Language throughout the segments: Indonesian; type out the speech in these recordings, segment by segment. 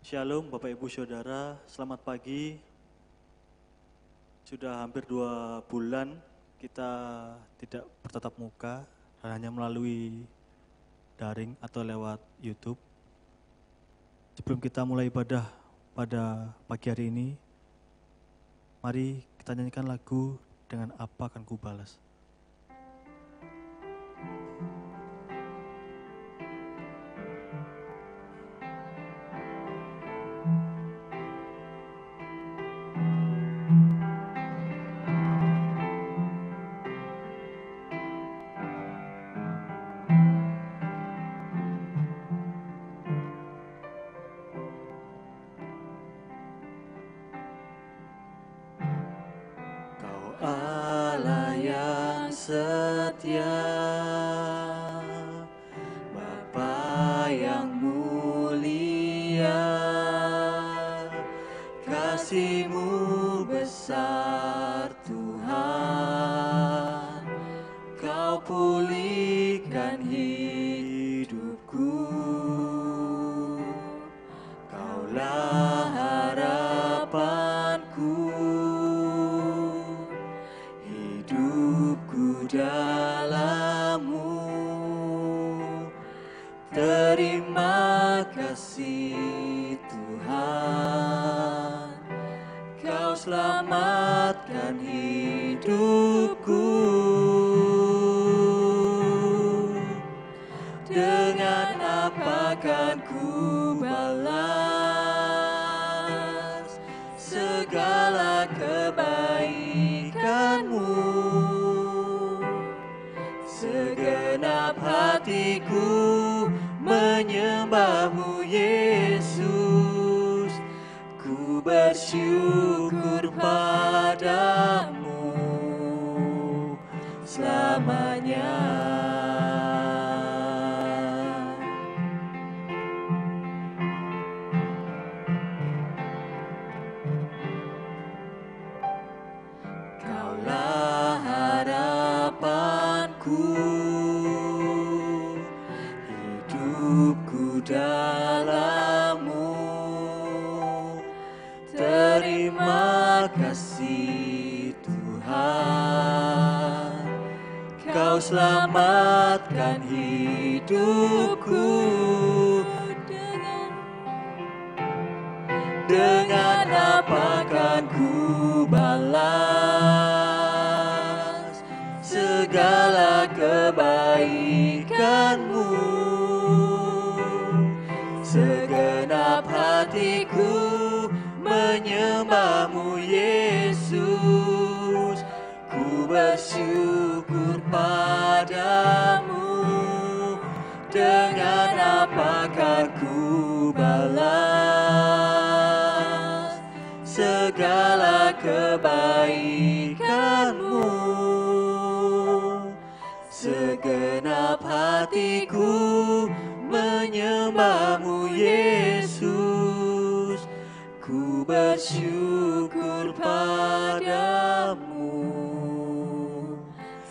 Shalom Bapak Ibu Saudara, selamat pagi. Sudah hampir 2 bulan kita tidak bertatap muka, hanya melalui daring atau lewat YouTube. Sebelum kita mulai ibadah pada pagi hari ini, mari kita nyanyikan lagu Dengan Apa Akan Ku Balas. Allah yang setia, Bapa yang mulia, kasih-Mu besar Tuhan, Kau pulihkan hidupku, Kaulah harapanku, hidupku dalam-Mu. Terima kasih Tuhan, Kau selamatkan hidupku. Dengan apa kan ku balas segala kebaikan-Mu? Segenap hatiku menyembah-Mu Yesus, ku bersyukur padamu selamanya. Kaulah harapanku, hidupku dalam-Mu. Terima kasih Tuhan, Kau selamatkan hidupku. Dengan apa kan ku balas segala kebaikan-Mu? Segenap hatiku menyembah-Mu Yesus, ku bersyukur padamu. Dengan apa kan ku balas segala kebaikan-Mu? Segenap hatiku menyembah-Mu Yesus, ku bersyukur padamu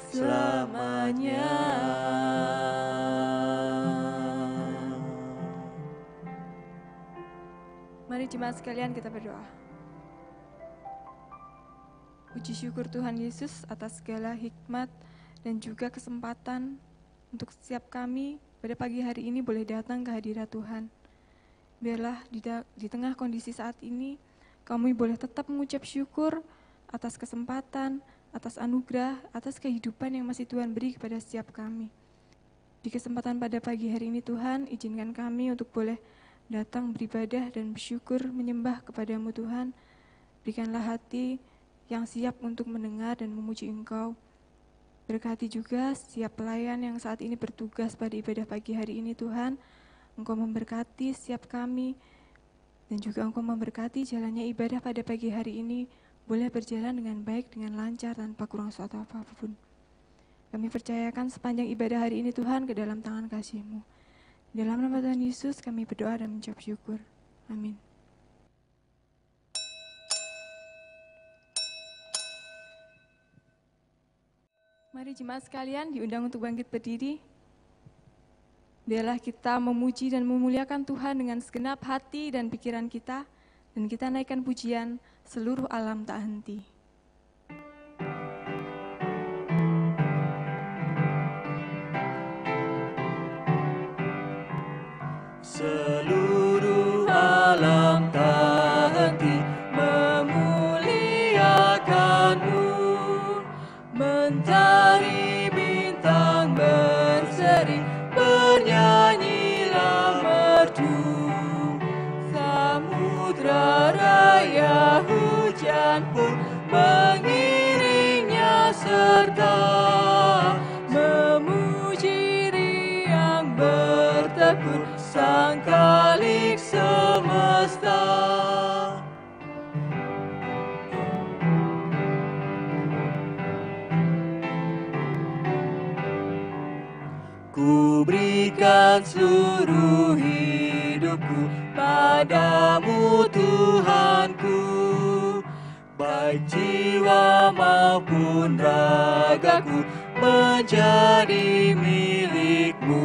selamanya. Mari jemaat sekalian kita berdoa. Puji syukur Tuhan Yesus atas segala hikmat dan juga kesempatan untuk setiap kami pada pagi hari ini boleh datang ke hadirat Tuhan. Biarlah di tengah kondisi saat ini kami boleh tetap mengucap syukur atas kesempatan, atas anugerah, atas kehidupan yang masih Tuhan beri kepada setiap kami. Di kesempatan pada pagi hari ini Tuhan, izinkan kami untuk boleh datang beribadah dan bersyukur menyembah kepadamu Tuhan. Berikanlah hati yang siap untuk mendengar dan memuji Engkau. Berkati juga setiap pelayan yang saat ini bertugas pada ibadah pagi hari ini Tuhan. Engkau memberkati setiap kami dan juga Engkau memberkati jalannya ibadah pada pagi hari ini boleh berjalan dengan baik, dengan lancar tanpa kurang suatu apapun. Kami percayakan sepanjang ibadah hari ini Tuhan ke dalam tangan kasih-Mu. Dalam nama Tuhan Yesus kami berdoa dan mengucap syukur. Amin. Mari jemaat sekalian diundang untuk bangkit berdiri. Biarlah kita memuji dan memuliakan Tuhan dengan segenap hati dan pikiran kita, dan kita naikkan pujian seluruh alam tak henti. Seluruh alam tak henti memuliakan-Mu, mentari bintang berseri, bernyanyilah merdu. Samudra raya hujan pun mengiringnya serta memuji riang bertekun Sang Khalik semesta. Ku berikan seluruh hidupku padamu Tuhanku, baik jiwa maupun ragaku menjadi milik-Mu.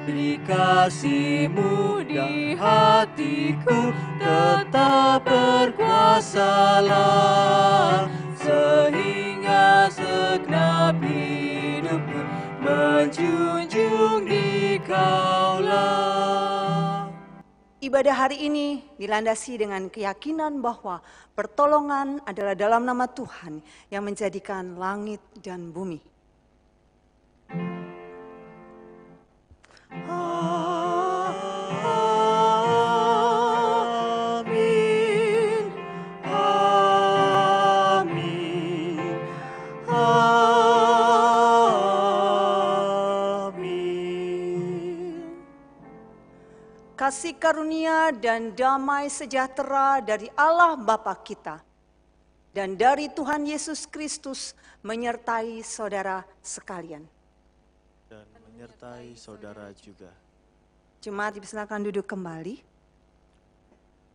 Beri kasih-Mu di hatiku tetap berkuasalah, sehingga segenap hidupku menjunjung Dikau-lah. Ibadah hari ini dilandasi dengan keyakinan bahwa pertolongan adalah dalam nama Tuhan yang menjadikan langit dan bumi. Amin, amin, amin. Kasih karunia dan damai sejahtera dari Allah Bapa kita dan dari Tuhan Yesus Kristus menyertai saudara sekalian. Dan menyertai saudara juga. Jemaat dipersilakan duduk kembali.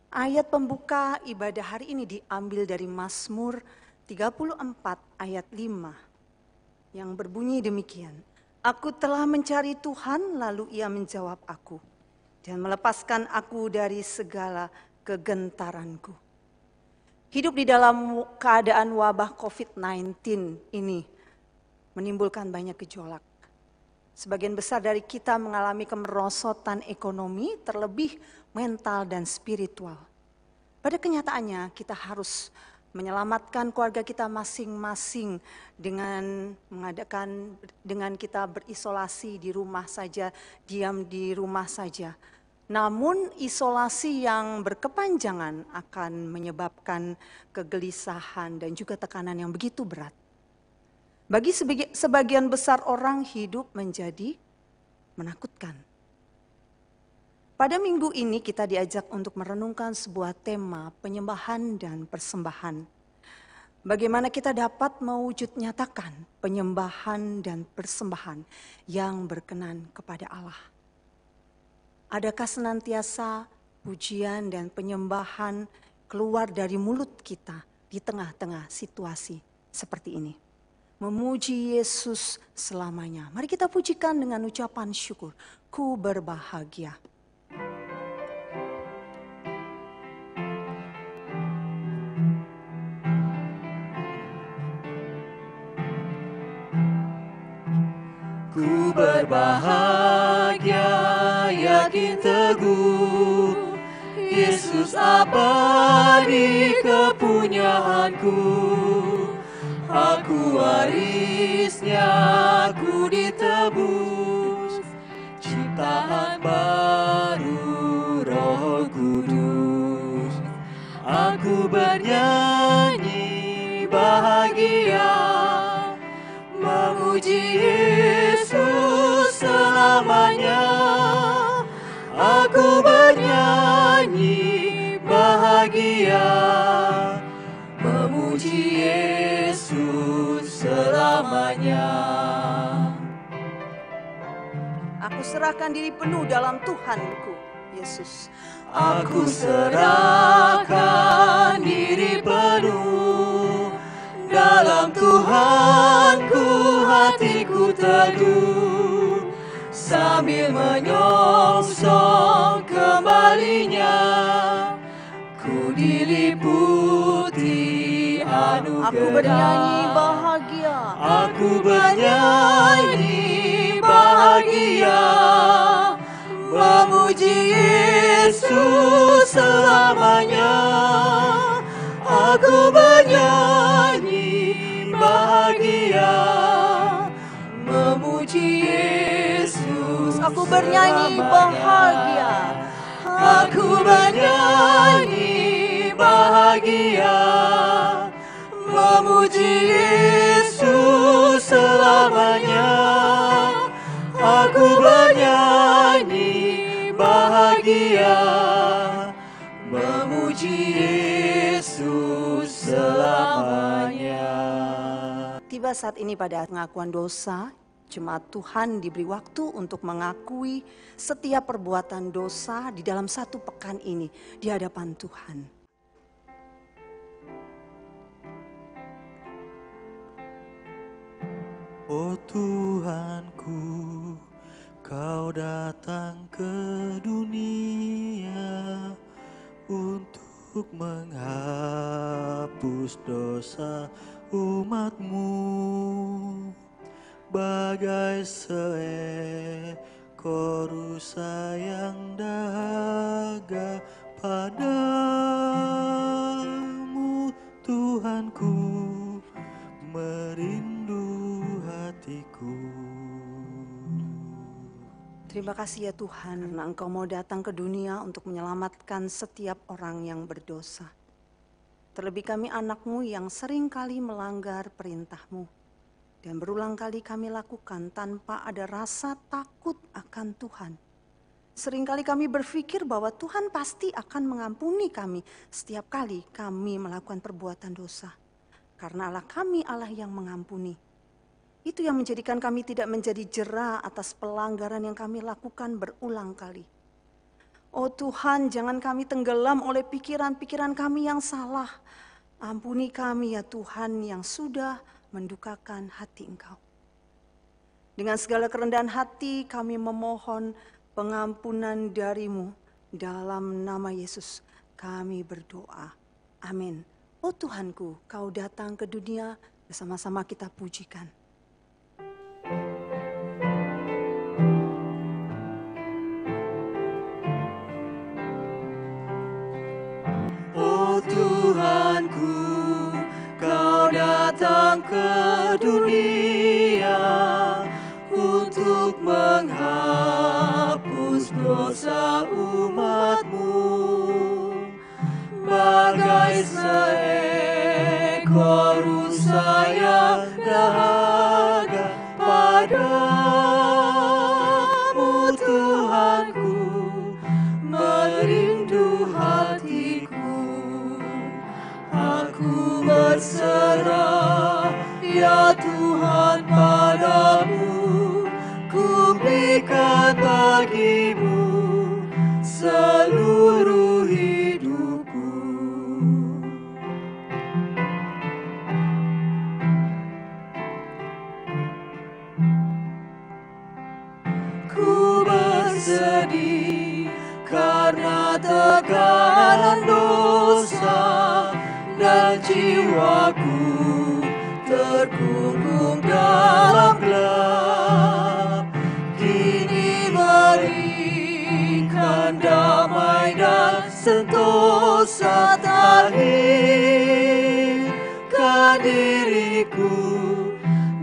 Ayat pembuka ibadah hari ini diambil dari Mazmur 34 ayat 5 yang berbunyi demikian. Aku telah mencari Tuhan lalu Ia menjawab aku dan melepaskan aku dari segala kegentaranku. Hidup di dalam keadaan wabah COVID-19 ini menimbulkan banyak gejolak. Sebagian besar dari kita mengalami kemerosotan ekonomi, terlebih mental dan spiritual. Pada kenyataannya kita harus menyelamatkan keluarga kita masing-masing dengan kita berisolasi di rumah saja, diam di rumah saja. Namun isolasi yang berkepanjangan akan menyebabkan kegelisahan dan juga tekanan yang begitu berat. Bagi sebagian besar orang hidup menjadi menakutkan. Pada minggu ini kita diajak untuk merenungkan sebuah tema penyembahan dan persembahan. Bagaimana kita dapat mewujud nyatakan penyembahan dan persembahan yang berkenan kepada Allah. Adakah senantiasa pujian dan penyembahan keluar dari mulut kita di tengah-tengah situasi seperti ini? Memuji Yesus selamanya. Mari kita pujikan dengan ucapan syukur. Ku berbahagia. Ku berbahagia, yakin teguh, Yesus abadi kepunyaanku. Aku warisnya, aku ditebus, ciptaan baru Roh Kudus. Aku bernyanyi bahagia, memuji Yesus selamanya. Aku bernyanyi bahagia, memuji Yesus selamanya. Aku serahkan diri penuh dalam Tuhanku, Yesus. Aku serahkan diri penuh dalam Tuhanku, hatiku teduh. sambil menyongsong kembalinya. Ku diliputi anugerah. Aku bernyanyi bahagia. Aku bernyanyi bahagia, memuji Yesus selamanya. Aku bernyanyi bahagia, memuji Yesus. Aku bernyanyi bahagia. Aku bernyanyi bahagia, memuji Yesus selamanya. Aku bernyanyi bahagia, memuji Yesus selamanya. Tiba saat ini pada pengakuan dosa, jemaat Tuhan diberi waktu untuk mengakui setiap perbuatan dosa di dalam 1 pekan ini di hadapan Tuhan. Oh Tuhanku, Kau datang ke dunia untuk menghapus dosa umat-Mu. Bagai seekor rusa yang dahaga padamu, Tuhanku, merindu hatiku. Terima kasih ya Tuhan, karena Engkau mau datang ke dunia untuk menyelamatkan setiap orang yang berdosa. Terlebih kami anak-Mu yang sering kali melanggar perintah-Mu. Dan berulang kali kami lakukan tanpa ada rasa takut akan Tuhan. Seringkali kami berpikir bahwa Tuhan pasti akan mengampuni kami setiap kali kami melakukan perbuatan dosa. Karena Allah kami Allah yang mengampuni. Itu yang menjadikan kami tidak menjadi jera atas pelanggaran yang kami lakukan berulang kali. Oh Tuhan, jangan kami tenggelam oleh pikiran-pikiran kami yang salah. Ampuni kami ya Tuhan yang sudah mendukakan hati Engkau. Dengan segala kerendahan hati kami memohon pengampunan dari-Mu. Dalam nama Yesus kami berdoa. Amin. Oh Tuhanku, Kau datang ke dunia, bersama-sama kita pujikan. Oh Tuhanku, Kau datang ke dunia untuk menghapus dosa umat-Mu. Bagai seekor rusa yang dahaga padamu, Tuhanku, merindu hatiku. Aku berserah ya Tuhan padamu, ku berikan bagi-Mu seluruh hidupku. Ku bersedih karena tekanan dosa dan jiwaku terkungkung dalam gelap. Kini berikan damai dan sentosa tahirkan diriku,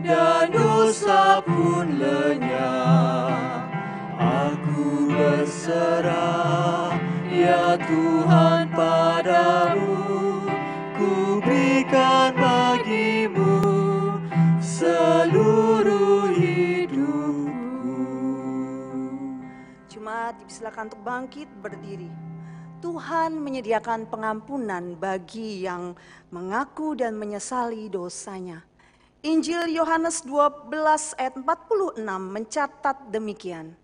dan dosa pun lenyap. Aku berserah ya Tuhan padamu, ku berikan bagi-Mu seluruh hidupku. Jemaat dipersilakan untuk bangkit berdiri. Tuhan menyediakan pengampunan bagi yang mengaku dan menyesali dosanya. Injil Yohanes 12 ayat 46 mencatat demikian.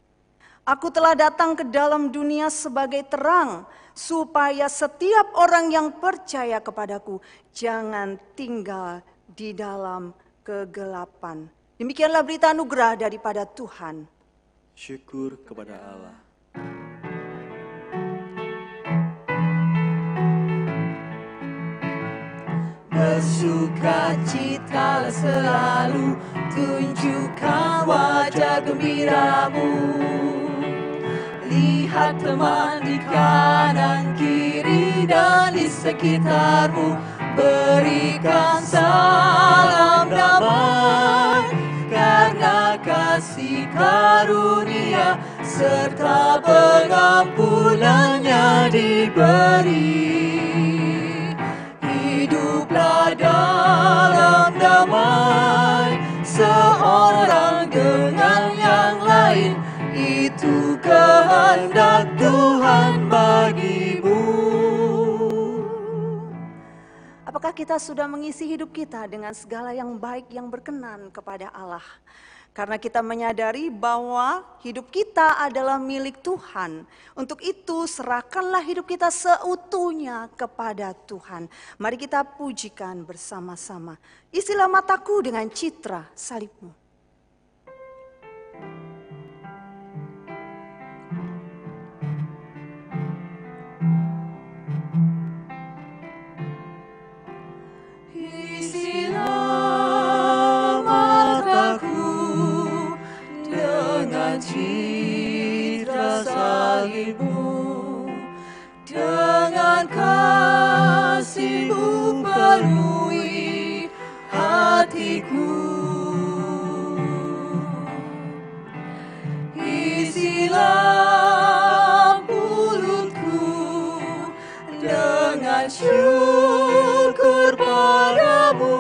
Aku telah datang ke dalam dunia sebagai terang, supaya setiap orang yang percaya kepadaku jangan tinggal di dalam kegelapan. Demikianlah berita anugerah daripada Tuhan. Syukur kepada Allah. Bersukacitalah selalu, tunjukkan wajah gembiramu. Lihat teman di kanan kiri dan di sekitarmu, berikan salam damai, karena kasih karunia serta pengampunannya diberi. Hiduplah dalam damai, seorang dengan yang lain, itu kehendak Tuhan bagimu. Apakah kita sudah mengisi hidup kita dengan segala yang baik yang berkenan kepada Allah? Karena kita menyadari bahwa hidup kita adalah milik Tuhan. Untuk itu serahkanlah hidup kita seutuhnya kepada Tuhan. Mari kita pujikan bersama-sama. Isilah mataku dengan citra salibmu. Citra salibmu, dengan kasih-Mu penuhi hatiku. Isilah mulutku dengan syukur padamu,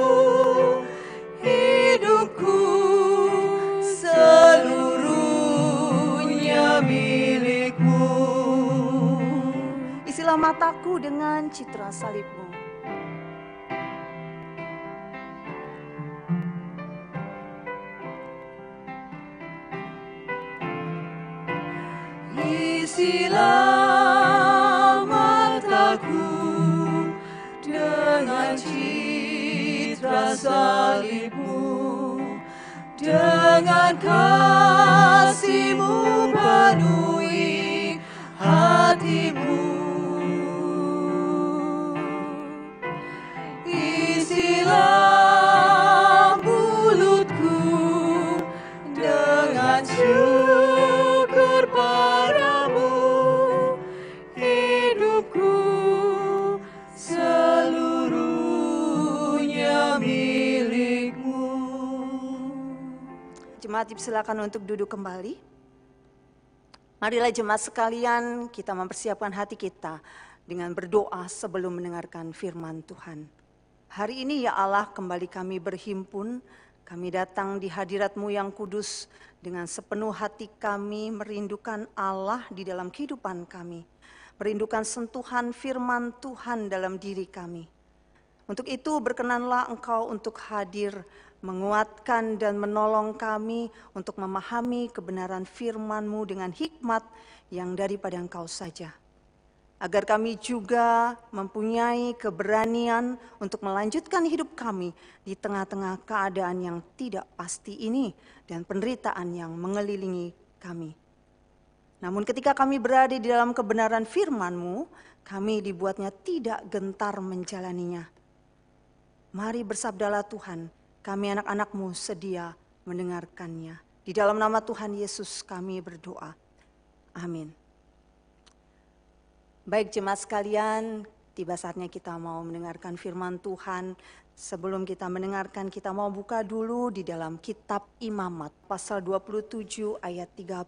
hidupku milik-Mu. Isilah mataku dengan citra salib-Mu. Isilah mataku dengan citra salib-Mu, dengan kasih-Mu penuhi hatimu. Isilah mulutku dengan syukur padamu, hidupku seluruhnya milik-Mu. Jemaat dipersilakan untuk duduk kembali. Marilah jemaat sekalian, kita mempersiapkan hati kita dengan berdoa sebelum mendengarkan firman Tuhan. Hari ini ya Allah, kembali kami berhimpun, kami datang di hadirat-Mu yang kudus dengan sepenuh hati kami merindukan Allah di dalam kehidupan kami. Merindukan sentuhan firman Tuhan dalam diri kami. Untuk itu berkenanlah Engkau untuk hadir, menguatkan dan menolong kami untuk memahami kebenaran firman-Mu dengan hikmat yang daripada Engkau saja. Agar kami juga mempunyai keberanian untuk melanjutkan hidup kami di tengah-tengah keadaan yang tidak pasti ini dan penderitaan yang mengelilingi kami. Namun ketika kami berada di dalam kebenaran firman-Mu, kami dibuatnya tidak gentar menjalaninya. Mari bersabdalah Tuhan, kami anak-anak-Mu sedia mendengarkannya. Di dalam nama Tuhan Yesus kami berdoa. Amin. Baik jemaat sekalian, tiba saatnya kita mau mendengarkan firman Tuhan. Sebelum kita mendengarkan, kita mau buka dulu di dalam kitab Imamat, pasal 27 ayat 30.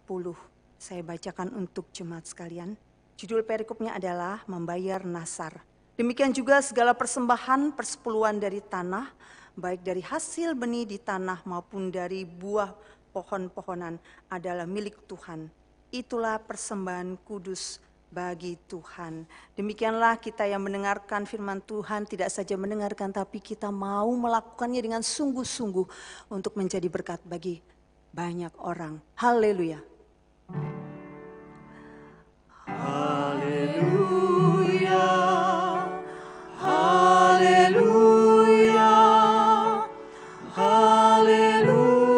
Saya bacakan untuk jemaat sekalian. Judul perikopnya adalah membayar nasar. Demikian juga segala persembahan persepuluhan dari tanah, baik dari hasil benih di tanah maupun dari buah pohon-pohonan adalah milik Tuhan. Itulah persembahan kudus bagi Tuhan. Demikianlah kita yang mendengarkan firman Tuhan tidak saja mendengarkan, tapi kita mau melakukannya dengan sungguh-sungguh untuk menjadi berkat bagi banyak orang. Haleluya. Haleluya. Haleluya. Haleluya.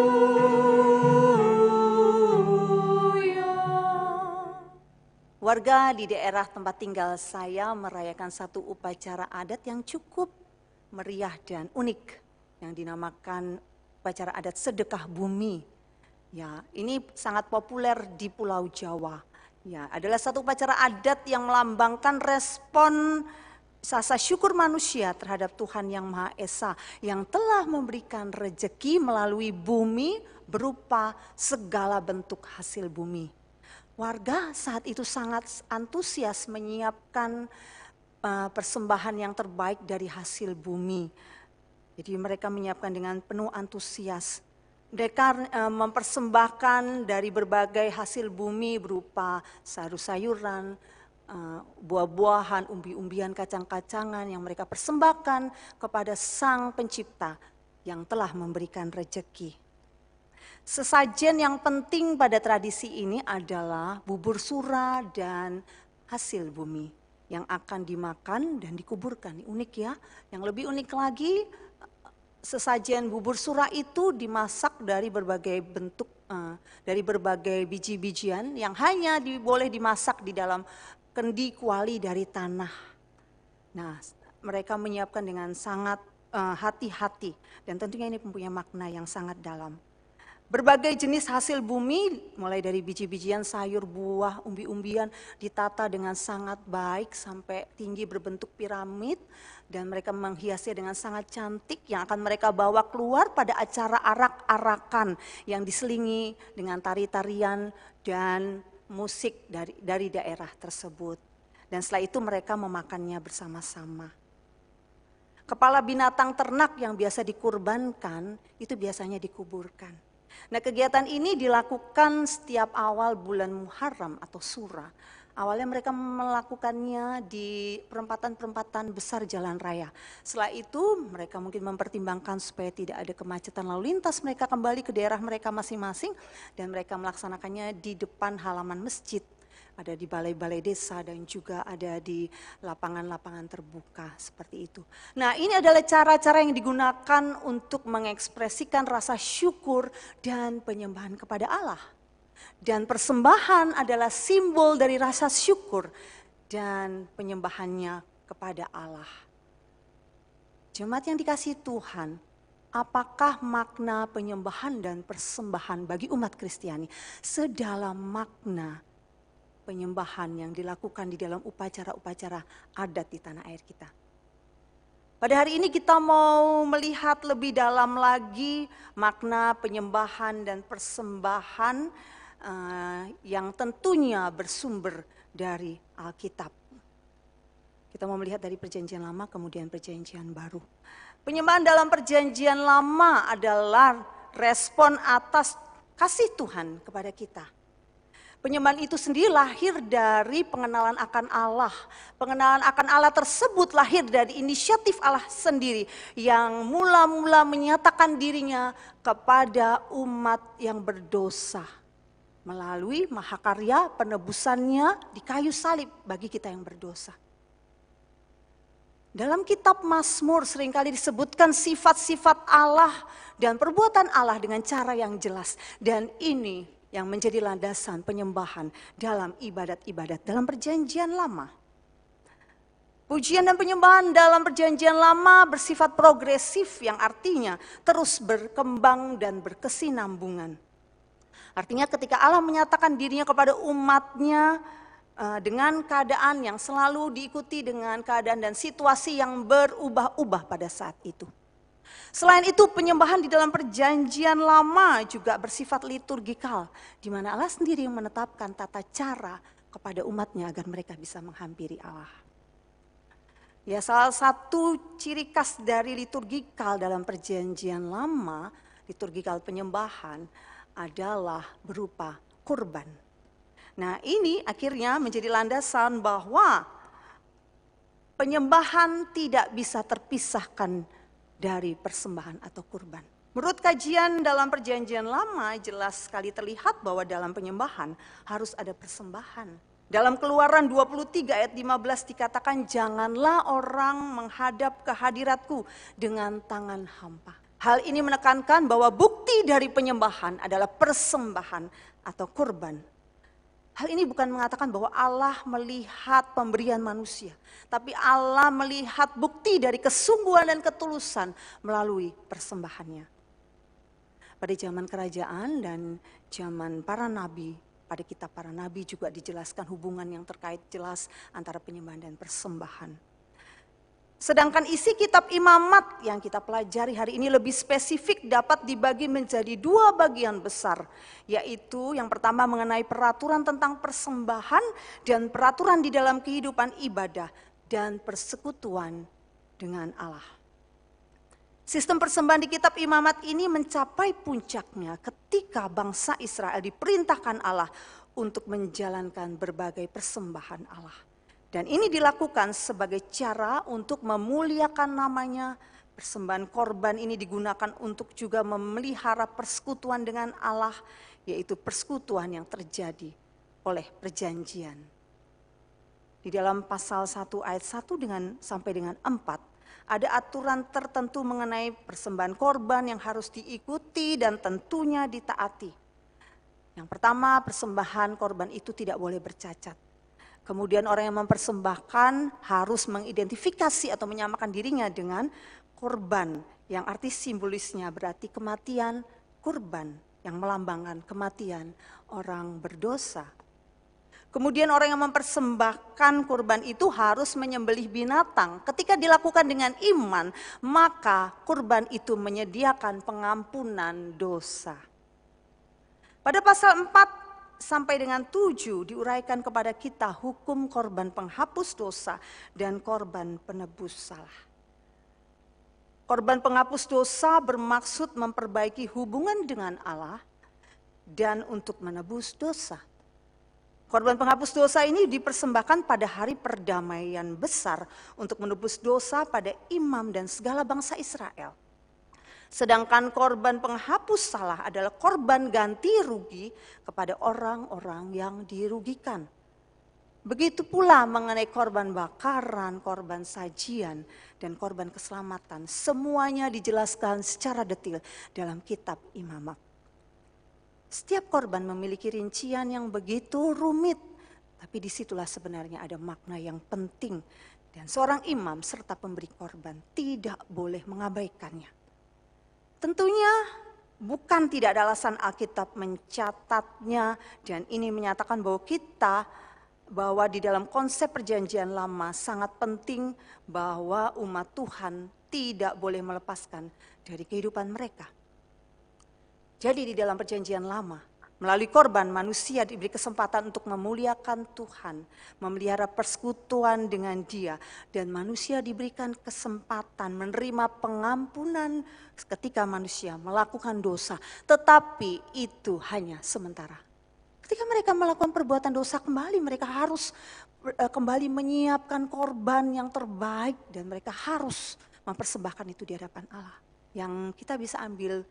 Warga di daerah tempat tinggal saya merayakan satu upacara adat yang cukup meriah dan unik yang dinamakan upacara adat sedekah bumi. Ya, ini sangat populer di Pulau Jawa. Ya, adalah satu upacara adat yang melambangkan respon rasa syukur manusia terhadap Tuhan Yang Maha Esa yang telah memberikan rejeki melalui bumi berupa segala bentuk hasil bumi. Warga saat itu sangat antusias menyiapkan persembahan yang terbaik dari hasil bumi. Jadi mereka menyiapkan dengan penuh antusias. Mereka mempersembahkan dari berbagai hasil bumi berupa sayur-sayuran, buah-buahan, umbi-umbian, kacang-kacangan yang mereka persembahkan kepada Sang Pencipta yang telah memberikan rejeki. Sesajen yang penting pada tradisi ini adalah bubur sura dan hasil bumi yang akan dimakan dan dikuburkan. Unik ya, yang lebih unik lagi sesajen bubur sura itu dimasak dari berbagai bentuk, dari berbagai biji-bijian yang hanya boleh dimasak di dalam kendi kuali dari tanah. Nah, mereka menyiapkan dengan sangat hati-hati dan tentunya ini mempunyai makna yang sangat dalam. Berbagai jenis hasil bumi, mulai dari biji-bijian, sayur, buah, umbi-umbian, ditata dengan sangat baik sampai tinggi berbentuk piramid. Dan mereka menghiasnya dengan sangat cantik yang akan mereka bawa keluar pada acara arak-arakan yang diselingi dengan tari-tarian dan musik dari daerah tersebut. Dan setelah itu mereka memakannya bersama-sama. Kepala binatang ternak yang biasa dikurbankan, itu biasanya dikuburkan. Nah, kegiatan ini dilakukan setiap awal bulan Muharram atau Sura. Awalnya mereka melakukannya di perempatan-perempatan besar jalan raya. Setelah itu mereka mungkin mempertimbangkan supaya tidak ada kemacetan lalu lintas. Mereka kembali ke daerah mereka masing-masing dan mereka melaksanakannya di depan halaman masjid. Ada di balai-balai desa dan juga ada di lapangan-lapangan terbuka seperti itu. Nah, ini adalah cara-cara yang digunakan untuk mengekspresikan rasa syukur dan penyembahan kepada Allah. Dan persembahan adalah simbol dari rasa syukur dan penyembahannya kepada Allah. Jemaat yang dikasihi Tuhan, apakah makna penyembahan dan persembahan bagi umat Kristiani sedalam makna penyembahan yang dilakukan di dalam upacara-upacara adat di tanah air kita? Pada hari ini kita mau melihat lebih dalam lagi makna penyembahan dan persembahan yang tentunya bersumber dari Alkitab. Kita mau melihat dari Perjanjian Lama kemudian Perjanjian Baru. Penyembahan dalam Perjanjian Lama adalah respon atas kasih Tuhan kepada kita. Penyembahan itu sendiri lahir dari pengenalan akan Allah. Pengenalan akan Allah tersebut lahir dari inisiatif Allah sendiri yang mula-mula menyatakan dirinya kepada umat yang berdosa. Melalui mahakarya penebusannya di kayu salib bagi kita yang berdosa. Dalam kitab Mazmur seringkali disebutkan sifat-sifat Allah dan perbuatan Allah dengan cara yang jelas. Dan ini yang menjadi landasan penyembahan dalam ibadat-ibadat dalam Perjanjian Lama. Pujian dan penyembahan dalam Perjanjian Lama bersifat progresif yang artinya terus berkembang dan berkesinambungan. Artinya ketika Allah menyatakan dirinya kepada umatnya dengan keadaan yang selalu diikuti dengan keadaan dan situasi yang berubah-ubah pada saat itu. Selain itu penyembahan di dalam Perjanjian Lama juga bersifat liturgikal, di mana Allah sendiri yang menetapkan tata cara kepada umatnya agar mereka bisa menghampiri Allah. Ya, salah satu ciri khas dari liturgikal dalam Perjanjian Lama, liturgikal penyembahan adalah berupa kurban. Nah, ini akhirnya menjadi landasan bahwa penyembahan tidak bisa terpisahkan dari persembahan atau kurban. Menurut kajian dalam Perjanjian Lama jelas sekali terlihat bahwa dalam penyembahan harus ada persembahan. Dalam Keluaran 23 ayat 15 dikatakan, janganlah orang menghadap ke hadiratku dengan tangan hampa. Hal ini menekankan bahwa bukti dari penyembahan adalah persembahan atau kurban. Hal ini bukan mengatakan bahwa Allah melihat pemberian manusia, tapi Allah melihat bukti dari kesungguhan dan ketulusan melalui persembahannya. Pada zaman kerajaan dan zaman para nabi, pada kitab para nabi juga dijelaskan hubungan yang terkait jelas antara penyembahan dan persembahan. Sedangkan isi kitab Imamat yang kita pelajari hari ini lebih spesifik dapat dibagi menjadi dua bagian besar. Yaitu yang pertama mengenai peraturan tentang persembahan dan peraturan di dalam kehidupan ibadah dan persekutuan dengan Allah. Sistem persembahan di kitab Imamat ini mencapai puncaknya ketika bangsa Israel diperintahkan Allah untuk menjalankan berbagai persembahan Allah. Dan ini dilakukan sebagai cara untuk memuliakan namanya. Persembahan korban ini digunakan untuk juga memelihara persekutuan dengan Allah, yaitu persekutuan yang terjadi oleh perjanjian. Di dalam pasal 1 ayat 1 sampai dengan 4, ada aturan tertentu mengenai persembahan korban yang harus diikuti dan tentunya ditaati. Yang pertama, persembahan korban itu tidak boleh bercacat. Kemudian orang yang mempersembahkan harus mengidentifikasi atau menyamakan dirinya dengan korban yang arti simbolisnya berarti kematian korban yang melambangkan kematian orang berdosa. Kemudian orang yang mempersembahkan kurban itu harus menyembelih binatang. Ketika dilakukan dengan iman, maka kurban itu menyediakan pengampunan dosa. Pada pasal 4 sampai dengan 7 diuraikan kepada kita hukum korban penghapus dosa dan korban penebus salah. Korban penghapus dosa bermaksud memperbaiki hubungan dengan Allah dan untuk menebus dosa. Korban penghapus dosa ini dipersembahkan pada hari perdamaian besar untuk menebus dosa pada imam dan segala bangsa Israel. Sedangkan korban penghapus salah adalah korban ganti rugi kepada orang-orang yang dirugikan. Begitu pula mengenai korban bakaran, korban sajian, dan korban keselamatan. Semuanya dijelaskan secara detail dalam kitab Imamat. Setiap korban memiliki rincian yang begitu rumit, tapi disitulah sebenarnya ada makna yang penting. Dan seorang imam serta pemberi korban tidak boleh mengabaikannya. Tentunya bukan tidak ada alasan Alkitab mencatatnya dan ini menyatakan bahwa di dalam konsep perjanjian lama sangat penting bahwa umat Tuhan tidak boleh melepaskan dari kehidupan mereka. Jadi di dalam perjanjian lama, melalui korban manusia diberi kesempatan untuk memuliakan Tuhan, memelihara persekutuan dengan Dia, dan manusia diberikan kesempatan menerima pengampunan ketika manusia melakukan dosa, tetapi itu hanya sementara. Ketika mereka melakukan perbuatan dosa kembali, mereka harus kembali menyiapkan korban yang terbaik dan mereka harus mempersembahkan itu di hadapan Allah. Yang kita bisa ambil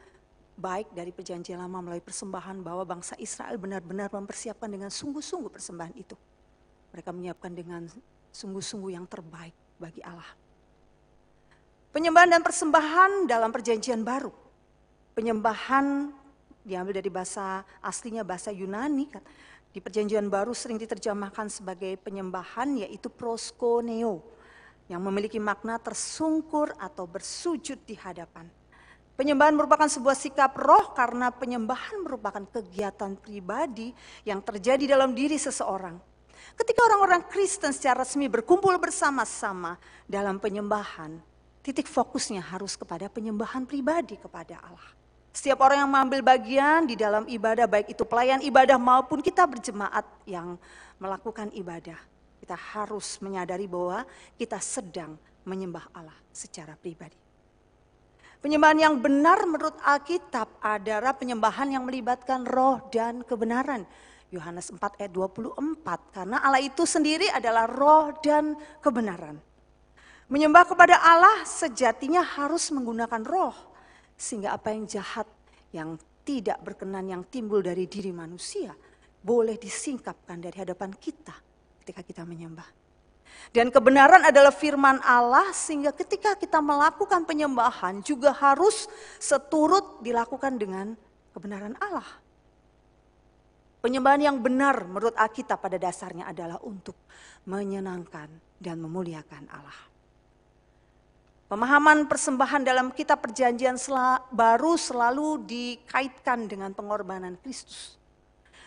baik dari perjanjian lama melalui persembahan bahwa bangsa Israel benar-benar mempersiapkan dengan sungguh-sungguh persembahan itu. Mereka menyiapkan dengan sungguh-sungguh yang terbaik bagi Allah. Penyembahan dan persembahan dalam perjanjian baru. Penyembahan diambil dari bahasa aslinya bahasa Yunani. Di perjanjian baru sering diterjemahkan sebagai penyembahan yaitu proskuneo. Yang memiliki makna tersungkur atau bersujud di hadapan. Penyembahan merupakan sebuah sikap roh karena penyembahan merupakan kegiatan pribadi yang terjadi dalam diri seseorang. Ketika orang-orang Kristen secara resmi berkumpul bersama-sama dalam penyembahan, titik fokusnya harus kepada penyembahan pribadi kepada Allah. Setiap orang yang mengambil bagian di dalam ibadah, baik itu pelayan ibadah maupun kita berjemaat yang melakukan ibadah, kita harus menyadari bahwa kita sedang menyembah Allah secara pribadi. Penyembahan yang benar menurut Alkitab adalah penyembahan yang melibatkan roh dan kebenaran. Yohanes 4 ayat 24, karena Allah itu sendiri adalah roh dan kebenaran. Menyembah kepada Allah sejatinya harus menggunakan roh. Sehingga apa yang jahat, yang tidak berkenan, yang timbul dari diri manusia, boleh disingkapkan dari hadapan kita ketika kita menyembah. Dan kebenaran adalah firman Allah sehingga ketika kita melakukan penyembahan juga harus seturut dilakukan dengan kebenaran Allah. Penyembahan yang benar menurut Alkitab pada dasarnya adalah untuk menyenangkan dan memuliakan Allah. Pemahaman persembahan dalam kitab perjanjian baru selalu dikaitkan dengan pengorbanan Kristus.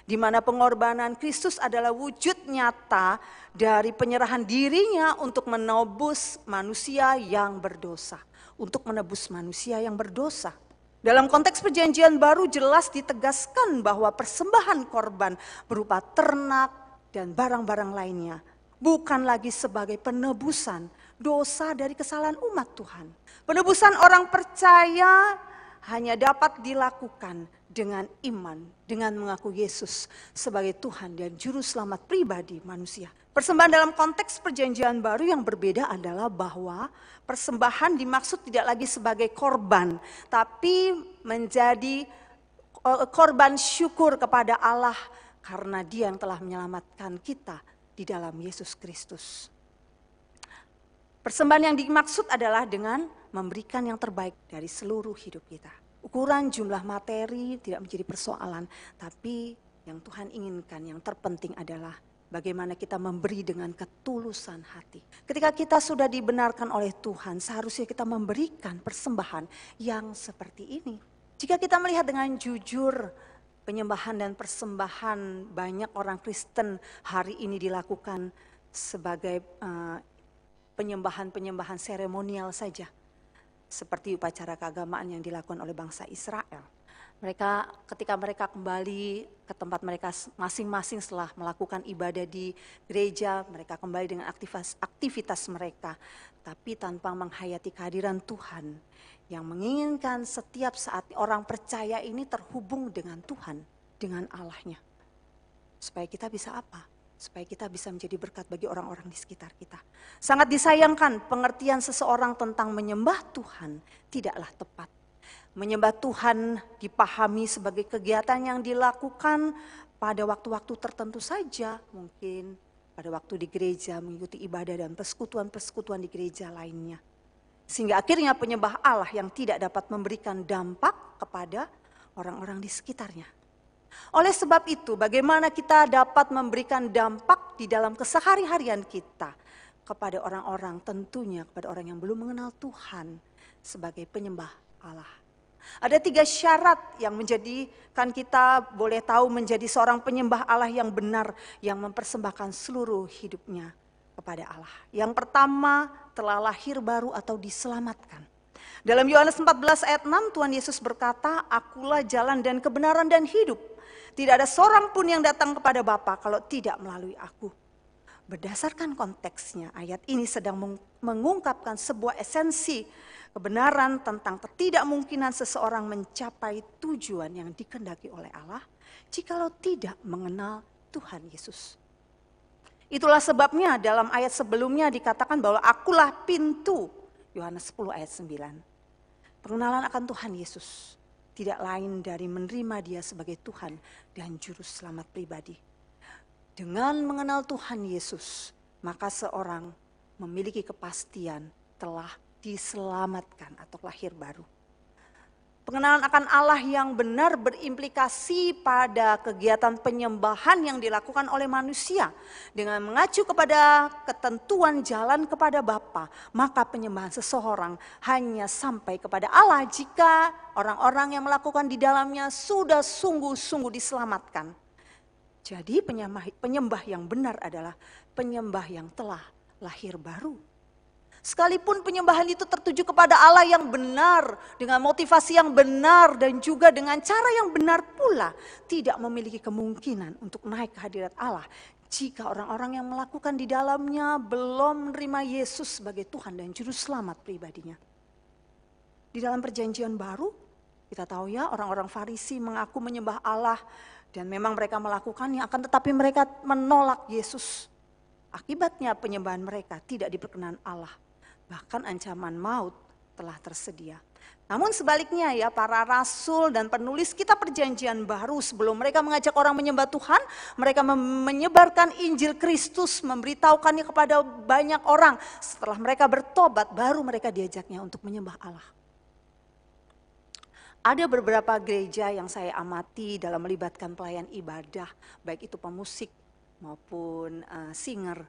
Di mana pengorbanan Kristus adalah wujud nyata dari penyerahan dirinya untuk menebus manusia yang berdosa. Untuk menebus manusia yang berdosa. Dalam konteks perjanjian baru jelas ditegaskan bahwa persembahan korban berupa ternak dan barang-barang lainnya bukan lagi sebagai penebusan dosa dari kesalahan umat Tuhan. Penebusan orang percaya hanya dapat dilakukan dengan iman, dengan mengaku Yesus sebagai Tuhan dan Juru Selamat pribadi manusia. Persembahan dalam konteks perjanjian baru yang berbeda adalah bahwa persembahan dimaksud tidak lagi sebagai korban, tapi menjadi korban syukur kepada Allah karena Dia yang telah menyelamatkan kita di dalam Yesus Kristus. Persembahan yang dimaksud adalah dengan memberikan yang terbaik dari seluruh hidup kita. Ukuran jumlah materi tidak menjadi persoalan, tapi yang Tuhan inginkan, yang terpenting adalah bagaimana kita memberi dengan ketulusan hati. Ketika kita sudah dibenarkan oleh Tuhan, seharusnya kita memberikan persembahan yang seperti ini. Jika kita melihat dengan jujur, penyembahan dan persembahan banyak orang Kristen hari ini dilakukan sebagai penyembahan-penyembahan seremonial saja. Seperti upacara keagamaan yang dilakukan oleh bangsa Israel. Ketika mereka kembali ke tempat mereka masing-masing setelah melakukan ibadah di gereja, mereka kembali dengan aktivitas mereka. Tapi tanpa menghayati kehadiran Tuhan yang menginginkan setiap saat orang percaya ini terhubung dengan Tuhan, dengan Allahnya. Supaya kita bisa apa? Supaya kita bisa menjadi berkat bagi orang-orang di sekitar kita. Sangat disayangkan pengertian seseorang tentang menyembah Tuhan tidaklah tepat. Menyembah Tuhan dipahami sebagai kegiatan yang dilakukan pada waktu-waktu tertentu saja. Mungkin pada waktu di gereja mengikuti ibadah dan persekutuan-persekutuan di gereja lainnya. Sehingga akhirnya penyembah Allah yang tidak dapat memberikan dampak kepada orang-orang di sekitarnya. Oleh sebab itu, bagaimana kita dapat memberikan dampak di dalam kesehari-harian kita kepada orang-orang, tentunya kepada orang yang belum mengenal Tuhan sebagai penyembah Allah. Ada 3 syarat yang menjadikan kita boleh tahu menjadi seorang penyembah Allah yang benar, yang mempersembahkan seluruh hidupnya kepada Allah. Yang pertama, telah lahir baru atau diselamatkan. Dalam Yohanes 14 ayat 6 Tuhan Yesus berkata, "Akulah jalan dan kebenaran dan hidup. Tidak ada seorang pun yang datang kepada Bapa kalau tidak melalui aku." Berdasarkan konteksnya, ayat ini sedang mengungkapkan sebuah esensi kebenaran tentang ketidakmungkinan seseorang mencapai tujuan yang dikehendaki oleh Allah jikalau tidak mengenal Tuhan Yesus. Itulah sebabnya dalam ayat sebelumnya dikatakan bahwa akulah pintu, Yohanes 10 ayat 9. Pengenalan akan Tuhan Yesus tidak lain dari menerima Dia sebagai Tuhan dan Juru Selamat pribadi. Dengan mengenal Tuhan Yesus, maka seorang memiliki kepastian telah diselamatkan atau lahir baru. Pengenalan akan Allah yang benar berimplikasi pada kegiatan penyembahan yang dilakukan oleh manusia. Dengan mengacu kepada ketentuan jalan kepada Bapa, maka penyembahan seseorang hanya sampai kepada Allah jika orang-orang yang melakukan di dalamnya sudah sungguh-sungguh diselamatkan. Jadi penyembah yang benar adalah penyembah yang telah lahir baru. Sekalipun penyembahan itu tertuju kepada Allah yang benar, dengan motivasi yang benar dan juga dengan cara yang benar pula, tidak memiliki kemungkinan untuk naik ke hadirat Allah jika orang-orang yang melakukan di dalamnya belum menerima Yesus sebagai Tuhan dan Juru Selamat pribadinya. Di dalam perjanjian baru, kita tahu ya, orang-orang Farisi mengaku menyembah Allah dan memang mereka melakukannya, akan tetapi mereka menolak Yesus. Akibatnya penyembahan mereka tidak diperkenan Allah. Bahkan ancaman maut telah tersedia. Namun sebaliknya ya, para rasul dan penulis kitab perjanjian baru sebelum mereka mengajak orang menyembah Tuhan, mereka menyebarkan Injil Kristus, memberitahukannya kepada banyak orang. Setelah mereka bertobat, baru mereka diajaknya untuk menyembah Allah. Ada beberapa gereja yang saya amati dalam melibatkan pelayan ibadah, baik itu pemusik maupun singer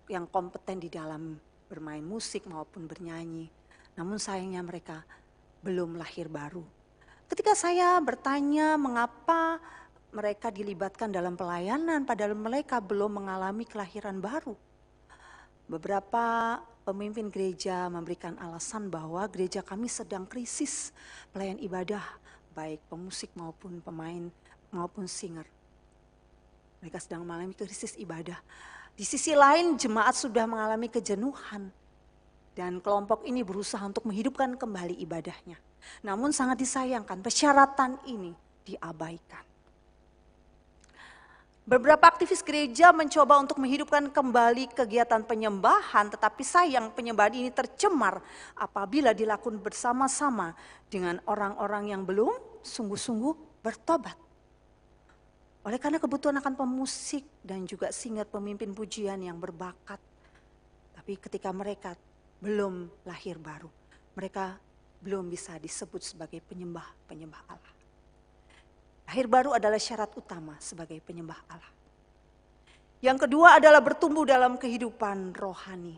yang kompeten di dalam bermain musik maupun bernyanyi. Namun sayangnya mereka belum lahir baru. Ketika saya bertanya mengapa mereka dilibatkan dalam pelayanan padahal mereka belum mengalami kelahiran baru. Beberapa pemimpin gereja memberikan alasan bahwa gereja kami sedang krisis pelayan ibadah, baik pemusik maupun pemain maupun singer. Mereka sedang mengalami krisis ibadah. Di sisi lain jemaat sudah mengalami kejenuhan dan kelompok ini berusaha untuk menghidupkan kembali ibadahnya. Namun sangat disayangkan persyaratan ini diabaikan. Beberapa aktivis gereja mencoba untuk menghidupkan kembali kegiatan penyembahan, tetapi sayang penyembahan ini tercemar apabila dilakukan bersama-sama dengan orang-orang yang belum sungguh-sungguh bertobat. Oleh karena kebutuhan akan pemusik dan juga singer pemimpin pujian yang berbakat, tapi ketika mereka belum lahir baru, mereka belum bisa disebut sebagai penyembah Allah. Lahir baru adalah syarat utama sebagai penyembah Allah. Yang kedua adalah bertumbuh dalam kehidupan rohani.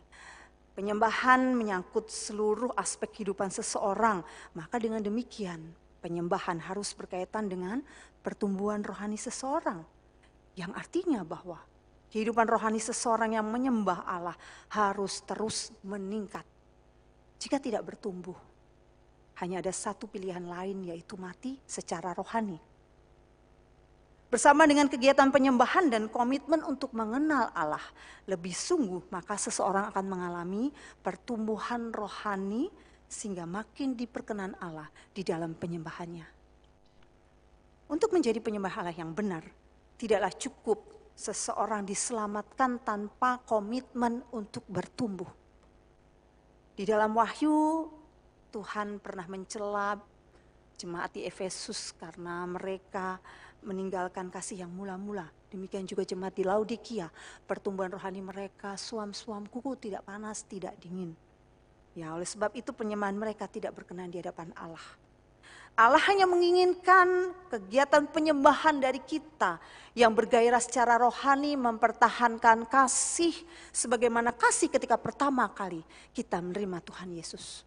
Penyembahan menyangkut seluruh aspek kehidupan seseorang. Maka dengan demikian penyembahan harus berkaitan dengan pertumbuhan rohani seseorang. Yang artinya bahwa kehidupan rohani seseorang yang menyembah Allah harus terus meningkat. Jika tidak bertumbuh, hanya ada satu pilihan lain yaitu mati secara rohani. Bersama dengan kegiatan penyembahan dan komitmen untuk mengenal Allah lebih sungguh, maka seseorang akan mengalami pertumbuhan rohani sehingga makin diperkenan Allah di dalam penyembahannya. Untuk menjadi penyembah Allah yang benar, tidaklah cukup seseorang diselamatkan tanpa komitmen untuk bertumbuh. Di dalam Wahyu, Tuhan pernah mencela jemaat di Efesus karena mereka meninggalkan kasih yang mula-mula. Demikian juga jemaat di Laodikia, pertumbuhan rohani mereka suam-suam kuku, tidak panas, tidak dingin. Ya, oleh sebab itu penyembahan mereka tidak berkenan di hadapan Allah. Allah hanya menginginkan kegiatan penyembahan dari kita yang bergairah secara rohani, mempertahankan kasih sebagaimana kasih ketika pertama kali kita menerima Tuhan Yesus.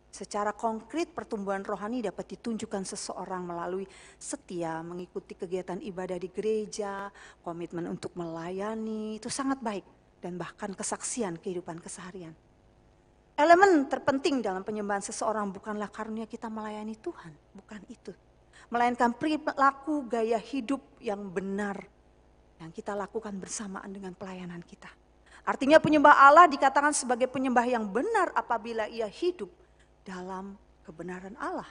Secara konkret pertumbuhan rohani dapat ditunjukkan seseorang melalui setia mengikuti kegiatan ibadah di gereja, komitmen untuk melayani, itu sangat baik, dan bahkan kesaksian kehidupan keseharian. Elemen terpenting dalam penyembahan seseorang bukanlah karunia kita melayani Tuhan, bukan itu. Melainkan perilaku gaya hidup yang benar yang kita lakukan bersamaan dengan pelayanan kita. Artinya penyembah Allah dikatakan sebagai penyembah yang benar apabila ia hidup dalam kebenaran Allah.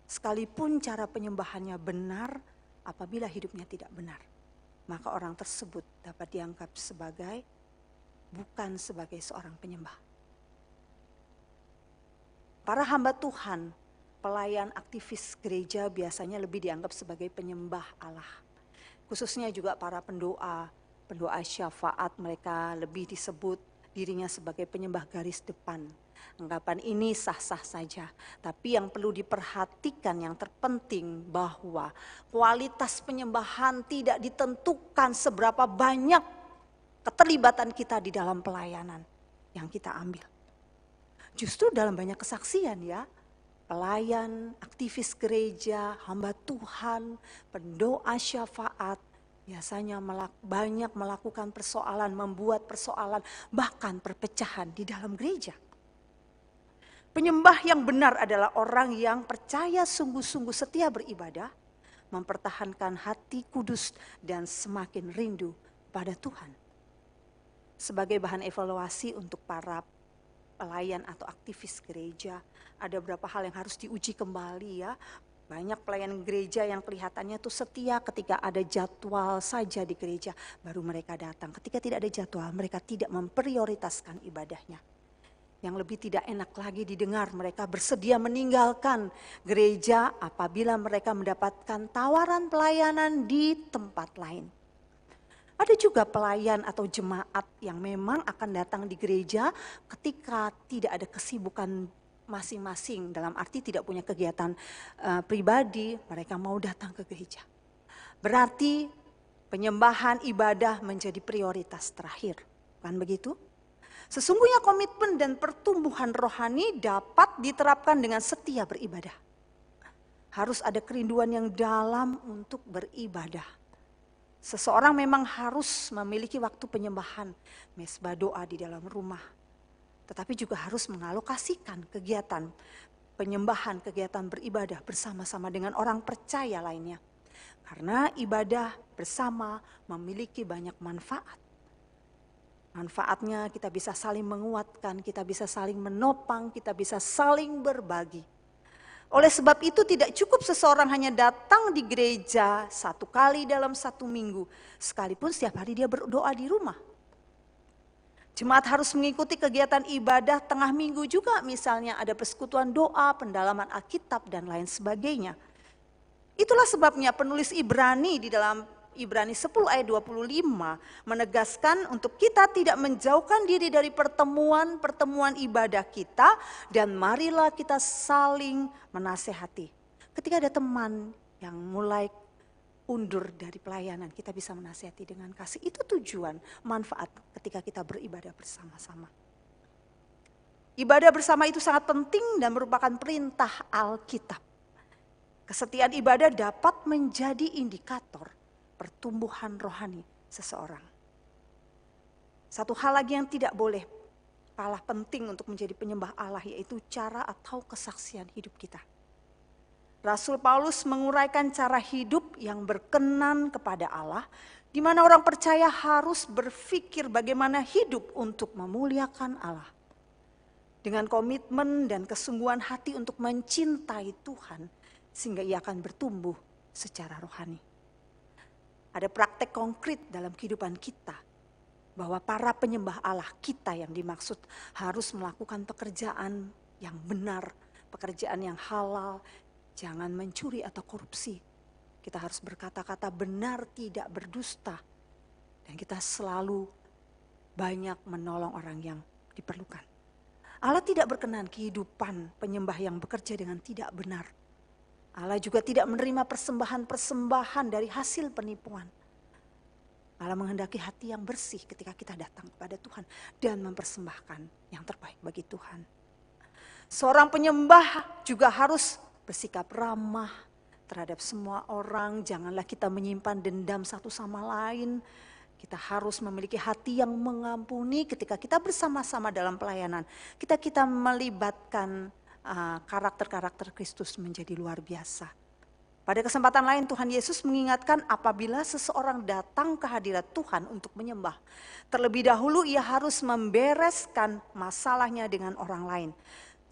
Sekalipun cara penyembahannya benar, apabila hidupnya tidak benar, maka orang tersebut dapat dianggap bukan sebagai seorang penyembah. Para hamba Tuhan, pelayan aktivis gereja biasanya lebih dianggap sebagai penyembah Allah. Khususnya juga para pendoa syafaat, mereka lebih disebut dirinya sebagai penyembah garis depan. Anggapan ini sah-sah saja, tapi yang perlu diperhatikan yang terpenting bahwa kualitas penyembahan tidak ditentukan seberapa banyak keterlibatan kita di dalam pelayanan yang kita ambil. Justru dalam banyak kesaksian ya, pelayan, aktivis gereja, hamba Tuhan, pendoa syafaat, biasanya banyak melakukan persoalan, membuat persoalan, bahkan perpecahan di dalam gereja. Penyembah yang benar adalah orang yang percaya sungguh-sungguh setia beribadah, mempertahankan hati kudus dan semakin rindu pada Tuhan. Sebagai bahan evaluasi untuk para pelayan atau aktivis gereja, ada beberapa hal yang harus diuji kembali ya. Banyak pelayan gereja yang kelihatannya tuh setia ketika ada jadwal saja di gereja, baru mereka datang. Ketika tidak ada jadwal, mereka tidak memprioritaskan ibadahnya. Yang lebih tidak enak lagi didengar, mereka bersedia meninggalkan gereja apabila mereka mendapatkan tawaran pelayanan di tempat lain. Ada juga pelayan atau jemaat yang memang akan datang di gereja ketika tidak ada kesibukan masing-masing, dalam arti tidak punya kegiatan pribadi, mereka mau datang ke gereja. Berarti penyembahan ibadah menjadi prioritas terakhir, bukan begitu? Sesungguhnya komitmen dan pertumbuhan rohani dapat diterapkan dengan setia beribadah. Harus ada kerinduan yang dalam untuk beribadah. Seseorang memang harus memiliki waktu penyembahan, mesbah doa di dalam rumah. Tetapi juga harus mengalokasikan kegiatan penyembahan, kegiatan beribadah bersama-sama dengan orang percaya lainnya. Karena ibadah bersama memiliki banyak manfaat. Manfaatnya kita bisa saling menguatkan, kita bisa saling menopang, kita bisa saling berbagi. Oleh sebab itu tidak cukup seseorang hanya datang di gereja 1 kali dalam 1 minggu. Sekalipun setiap hari dia berdoa di rumah. Jemaat harus mengikuti kegiatan ibadah tengah minggu juga, misalnya ada persekutuan doa, pendalaman Alkitab dan lain sebagainya. Itulah sebabnya penulis Ibrani di dalam Ibrani 10 ayat 25 menegaskan untuk kita tidak menjauhkan diri dari pertemuan ibadah kita, dan marilah kita saling menasehati. Ketika ada teman yang mulai undur dari pelayanan, kita bisa menasihati dengan kasih. Itu tujuan, manfaat ketika kita beribadah bersama-sama. Ibadah bersama itu sangat penting dan merupakan perintah Alkitab. Kesetiaan ibadah dapat menjadi indikator pertumbuhan rohani seseorang. Satu hal lagi yang tidak boleh kalah penting untuk menjadi penyembah Allah, yaitu cara atau kesaksian hidup kita. Rasul Paulus menguraikan cara hidup yang berkenan kepada Allah, di mana orang percaya harus berpikir bagaimana hidup untuk memuliakan Allah. Dengan komitmen dan kesungguhan hati untuk mencintai Tuhan, sehingga ia akan bertumbuh secara rohani. Ada praktek konkret dalam kehidupan kita, bahwa para penyembah Allah kita yang dimaksud harus melakukan pekerjaan yang benar, pekerjaan yang halal, jangan mencuri atau korupsi. Kita harus berkata-kata benar, tidak berdusta, dan kita selalu banyak menolong orang yang diperlukan. Allah tidak berkenan kehidupan penyembah yang bekerja dengan tidak benar. Allah juga tidak menerima persembahan-persembahan dari hasil penipuan. Allah menghendaki hati yang bersih ketika kita datang kepada Tuhan dan mempersembahkan yang terbaik bagi Tuhan. Seorang penyembah juga harus bersikap ramah terhadap semua orang. Janganlah kita menyimpan dendam satu sama lain. Kita harus memiliki hati yang mengampuni ketika kita bersama-sama dalam pelayanan. Kita melibatkan karakter-karakter Kristus menjadi luar biasa. Pada kesempatan lain Tuhan Yesus mengingatkan apabila seseorang datang ke hadirat Tuhan untuk menyembah, terlebih dahulu ia harus membereskan masalahnya dengan orang lain.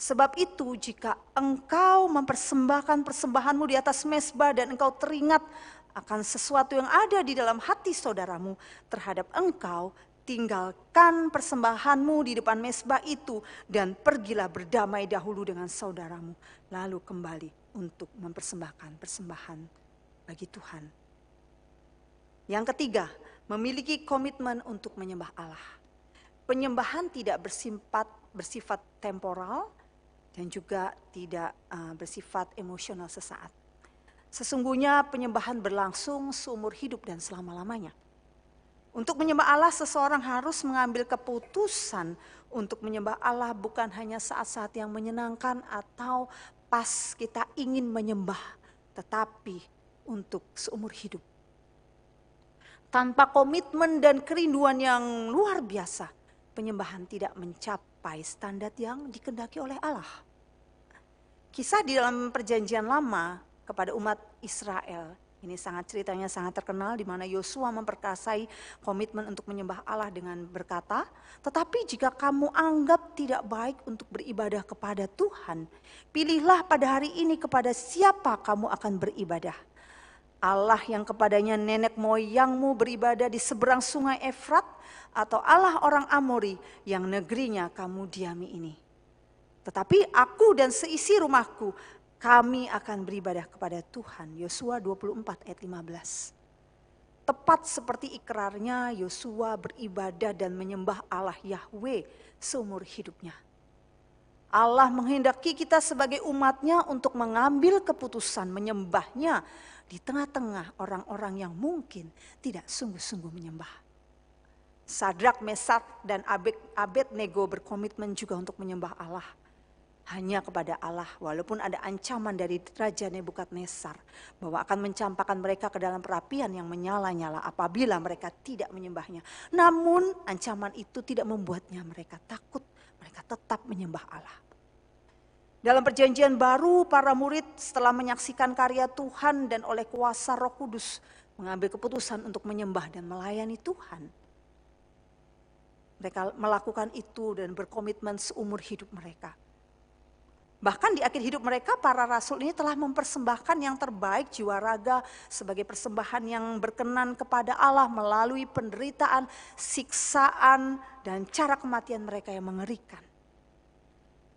Sebab itu jika engkau mempersembahkan persembahanmu di atas mezbah dan engkau teringat akan sesuatu yang ada di dalam hati saudaramu terhadap engkau, tinggalkan persembahanmu di depan mezbah itu dan pergilah berdamai dahulu dengan saudaramu. Lalu kembali untuk mempersembahkan persembahan bagi Tuhan. Yang ketiga, memiliki komitmen untuk menyembah Allah. Penyembahan tidak bersifat temporal dan juga tidak bersifat emosional sesaat. Sesungguhnya penyembahan berlangsung seumur hidup dan selama-lamanya. Untuk menyembah Allah, seseorang harus mengambil keputusan untuk menyembah Allah bukan hanya saat-saat yang menyenangkan atau pas kita ingin menyembah, tetapi untuk seumur hidup. Tanpa komitmen dan kerinduan yang luar biasa, penyembahan tidak mencapai standar yang dikehendaki oleh Allah. Kisah di dalam Perjanjian Lama kepada umat Israel, ini ceritanya sangat terkenal, di mana Yosua memperkasai komitmen untuk menyembah Allah dengan berkata, tetapi jika kamu anggap tidak baik untuk beribadah kepada Tuhan, pilihlah pada hari ini kepada siapa kamu akan beribadah. Allah yang kepadanya nenek moyangmu beribadah di seberang sungai Efrat, atau Allah orang Amori yang negerinya kamu diami ini. Tetapi aku dan seisi rumahku, kami akan beribadah kepada Tuhan. Yosua 24 ayat 15. Tepat seperti ikrarnya, Yosua beribadah dan menyembah Allah Yahweh seumur hidupnya. Allah menghendaki kita sebagai umatnya untuk mengambil keputusan menyembahnya di tengah-tengah orang-orang yang mungkin tidak sungguh-sungguh menyembah. Sadrak, Mesak, dan Abednego berkomitmen juga untuk menyembah Allah. Hanya kepada Allah, walaupun ada ancaman dari Raja Nebukadnezar bahwa akan mencampakkan mereka ke dalam perapian yang menyala-nyala apabila mereka tidak menyembahnya. Namun ancaman itu tidak membuatnya mereka takut, mereka tetap menyembah Allah. Dalam perjanjian baru, para murid setelah menyaksikan karya Tuhan dan oleh kuasa Roh Kudus mengambil keputusan untuk menyembah dan melayani Tuhan. Mereka melakukan itu dan berkomitmen seumur hidup mereka. Bahkan di akhir hidup mereka, para rasul ini telah mempersembahkan yang terbaik jiwa raga sebagai persembahan yang berkenan kepada Allah melalui penderitaan, siksaan, dan cara kematian mereka yang mengerikan.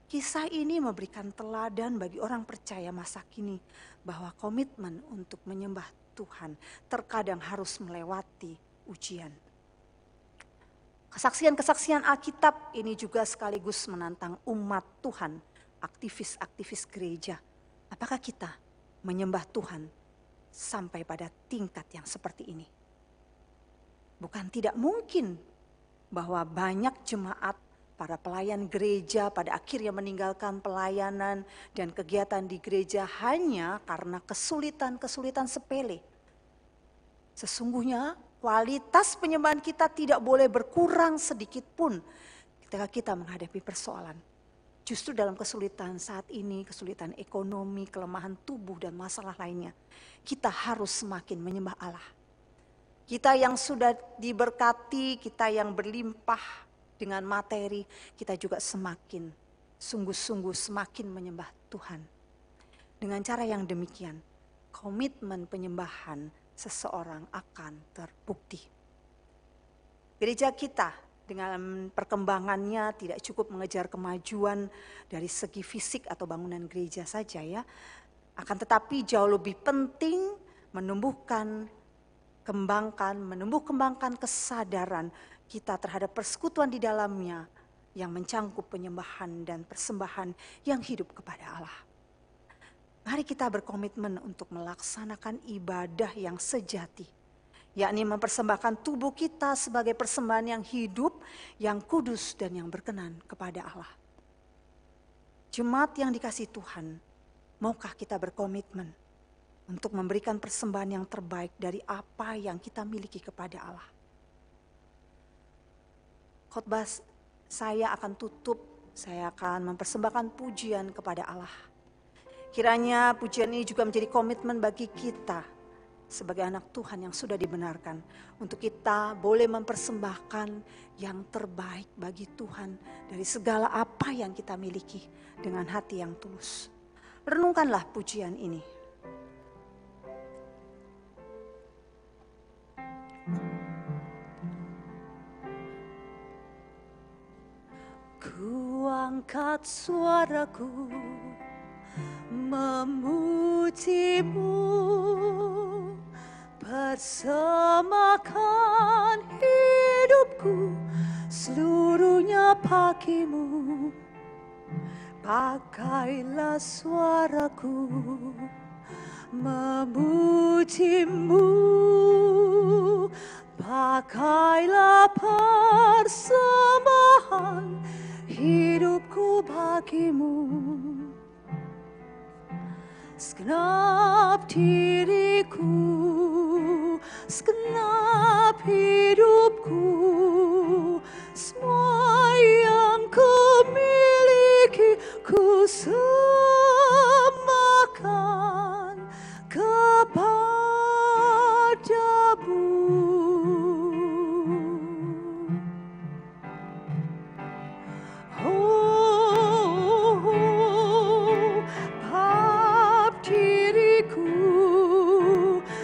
Kisah ini memberikan teladan bagi orang percaya masa kini bahwa komitmen untuk menyembah Tuhan terkadang harus melewati ujian. Kesaksian-kesaksian Alkitab ini juga sekaligus menantang umat Tuhan, aktivis-aktivis gereja. Apakah kita menyembah Tuhan sampai pada tingkat yang seperti ini? Bukan tidak mungkin bahwa banyak jemaat, para pelayan gereja pada akhirnya meninggalkan pelayanan dan kegiatan di gereja hanya karena kesulitan-kesulitan sepele. Sesungguhnya kualitas penyembahan kita tidak boleh berkurang sedikit pun ketika kita menghadapi persoalan. Justru dalam kesulitan saat ini, kesulitan ekonomi, kelemahan tubuh dan masalah lainnya, kita harus semakin menyembah Allah. Kita yang sudah diberkati, kita yang berlimpah dengan materi, kita juga semakin sungguh-sungguh semakin menyembah Tuhan. Dengan cara yang demikian, komitmen penyembahan seseorang akan terbukti. Gereja kita dengan perkembangannya tidak cukup mengejar kemajuan dari segi fisik atau bangunan gereja saja ya. Akan tetapi jauh lebih penting menumbuh kembangkan kesadaran kita terhadap persekutuan di dalamnya yang mencangkup penyembahan dan persembahan yang hidup kepada Allah. Mari kita berkomitmen untuk melaksanakan ibadah yang sejati, yakni mempersembahkan tubuh kita sebagai persembahan yang hidup, yang kudus dan yang berkenan kepada Allah. Jemaat yang dikasihi Tuhan, maukah kita berkomitmen untuk memberikan persembahan yang terbaik dari apa yang kita miliki kepada Allah? Khotbah saya akan tutup, saya akan mempersembahkan pujian kepada Allah. Kiranya pujian ini juga menjadi komitmen bagi kita sebagai anak Tuhan yang sudah dibenarkan. Untuk kita boleh mempersembahkan yang terbaik bagi Tuhan dari segala apa yang kita miliki dengan hati yang tulus. Renungkanlah pujian ini. Ku angkat suaraku memujimu, persembahkan hidupku seluruhnya bagimu. Pakailah suaraku memujimu, pakailah persembahan hidupku bagimu. Segenap diriku, segenap hidupku, semua yang ku miliki ku sembahkan kepadamu.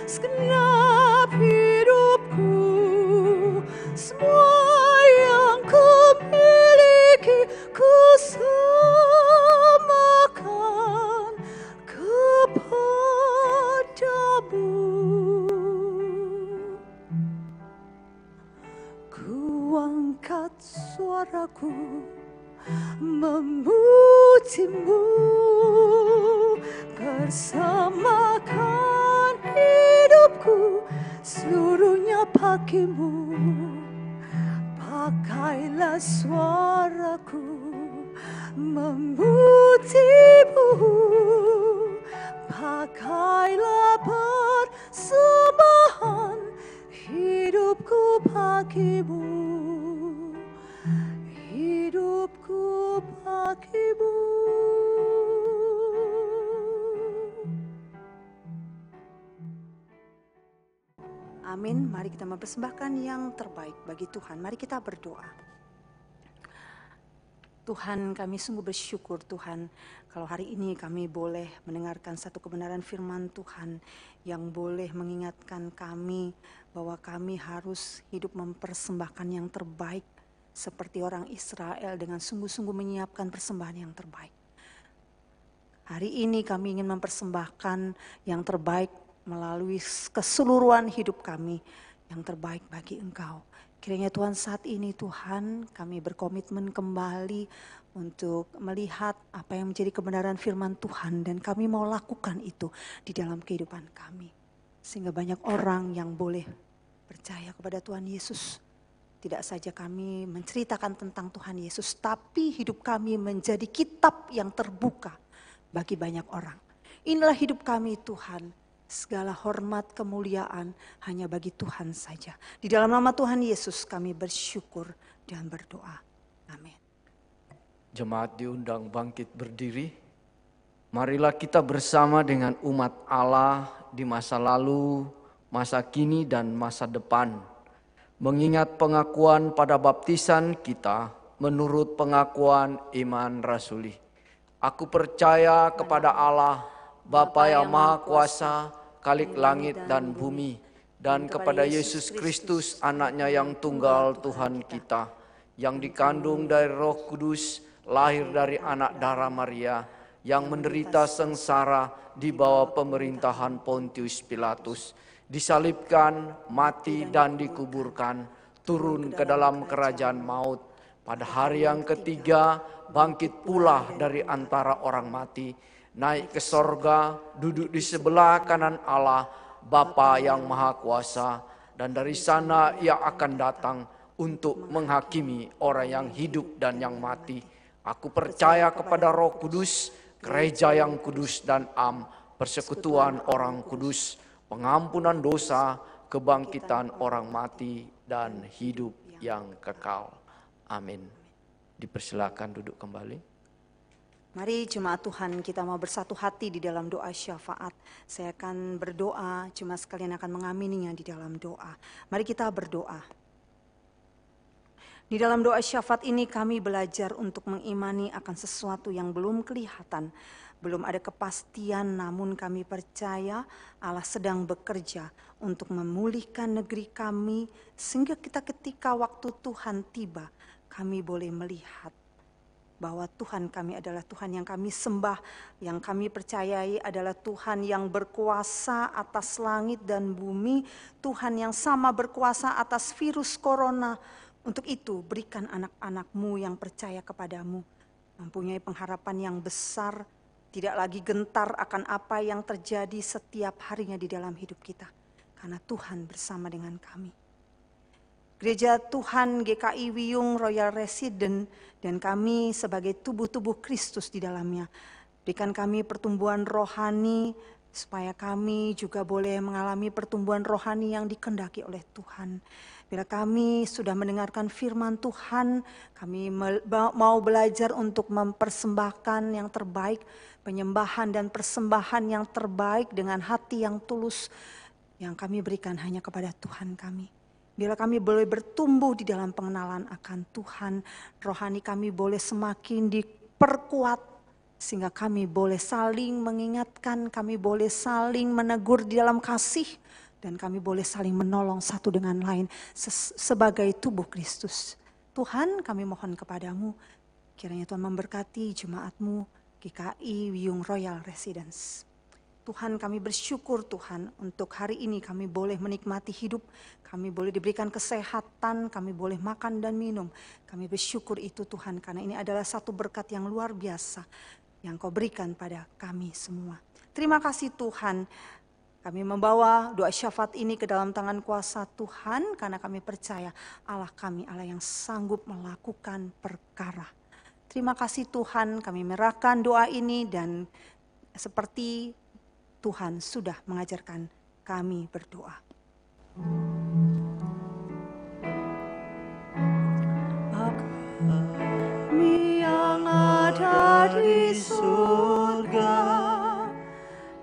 Segenap hidupku, semua yang ku miliki ku sembahkan kepadamu. Ku angkat suaraku memujimu, persembahkan hidupku seluruhnya bagimu. Pakailah suaraku memujimu, pakailah persembahan hidupku bagimu, hidupku bagimu. Amin. Mari kita mempersembahkan yang terbaik bagi Tuhan. Mari kita berdoa. Tuhan, kami sungguh bersyukur Tuhan, kalau hari ini kami boleh mendengarkan satu kebenaran firman Tuhan yang boleh mengingatkan kami bahwa kami harus hidup mempersembahkan yang terbaik seperti orang Israel dengan sungguh-sungguh menyiapkan persembahan yang terbaik. Hari ini kami ingin mempersembahkan yang terbaik melalui keseluruhan hidup kami, yang terbaik bagi Engkau. Kiranya Tuhan saat ini Tuhan kami berkomitmen kembali untuk melihat apa yang menjadi kebenaran firman Tuhan dan kami mau lakukan itu di dalam kehidupan kami. Sehingga banyak orang yang boleh percaya kepada Tuhan Yesus. Tidak saja kami menceritakan tentang Tuhan Yesus, tapi hidup kami menjadi kitab yang terbuka bagi banyak orang. Inilah hidup kami Tuhan. Segala hormat kemuliaan hanya bagi Tuhan saja. Di dalam nama Tuhan Yesus kami bersyukur dan berdoa. Amin. Jemaat diundang bangkit berdiri. Marilah kita bersama dengan umat Allah di masa lalu, masa kini dan masa depan. Mengingat pengakuan pada baptisan kita menurut pengakuan iman rasuli. Aku percaya kepada Allah, Bapa yang Maha Kuasa, Khalik langit dan bumi, dan kepada Yesus Kristus, anaknya yang tunggal Tuhan kita, yang dikandung dari Roh Kudus, lahir dari anak darah Maria, yang menderita sengsara di bawah pemerintahan Pontius Pilatus, disalibkan, mati dan dikuburkan, turun ke dalam kerajaan maut. Pada hari yang ketiga, bangkit pula dari antara orang mati, naik ke sorga, duduk di sebelah kanan Allah, Bapa yang Maha Kuasa, dan dari sana ia akan datang untuk menghakimi orang yang hidup dan yang mati. Aku percaya kepada Roh Kudus, gereja yang kudus dan am, persekutuan orang kudus, pengampunan dosa, kebangkitan orang mati, dan hidup yang kekal. Amin. Dipersilakan duduk kembali. Mari jemaat Tuhan kita mau bersatu hati di dalam doa syafaat. Saya akan berdoa, cuma sekalian akan mengamininya di dalam doa. Mari kita berdoa. Di dalam doa syafaat ini kami belajar untuk mengimani akan sesuatu yang belum kelihatan. Belum ada kepastian, namun kami percaya Allah sedang bekerja untuk memulihkan negeri kami. Sehingga kita ketika waktu Tuhan tiba, kami boleh melihat bahwa Tuhan kami adalah Tuhan yang kami sembah, yang kami percayai adalah Tuhan yang berkuasa atas langit dan bumi, Tuhan yang sama berkuasa atas virus corona. Untuk itu berikan anak-anak-Mu yang percaya kepadamu, mempunyai pengharapan yang besar, tidak lagi gentar akan apa yang terjadi setiap harinya di dalam hidup kita, karena Tuhan bersama dengan kami. Gereja Tuhan GKI Wiyung Royal Resident dan kami sebagai tubuh-tubuh Kristus di dalamnya. Berikan kami pertumbuhan rohani supaya kami juga boleh mengalami pertumbuhan rohani yang dikehendaki oleh Tuhan. Bila kami sudah mendengarkan firman Tuhan, kami mau belajar untuk mempersembahkan yang terbaik, penyembahan dan persembahan yang terbaik dengan hati yang tulus yang kami berikan hanya kepada Tuhan kami. Bila kami boleh bertumbuh di dalam pengenalan akan Tuhan, rohani kami boleh semakin diperkuat, sehingga kami boleh saling mengingatkan, kami boleh saling menegur di dalam kasih, dan kami boleh saling menolong satu dengan lain sebagai tubuh Kristus. Tuhan, kami mohon kepadamu, kiranya Tuhan memberkati jemaat-Mu GKI Wiyung Royal Residence. Tuhan, kami bersyukur Tuhan untuk hari ini kami boleh menikmati hidup, kami boleh diberikan kesehatan, kami boleh makan dan minum. Kami bersyukur itu Tuhan, karena ini adalah satu berkat yang luar biasa yang Kau berikan pada kami semua. Terima kasih Tuhan, kami membawa doa syafaat ini ke dalam tangan kuasa Tuhan, karena kami percaya Allah kami Allah yang sanggup melakukan perkara. Terima kasih Tuhan, kami menyerahkan doa ini dan seperti Tuhan sudah mengajarkan kami berdoa. Kami yang ada di surga,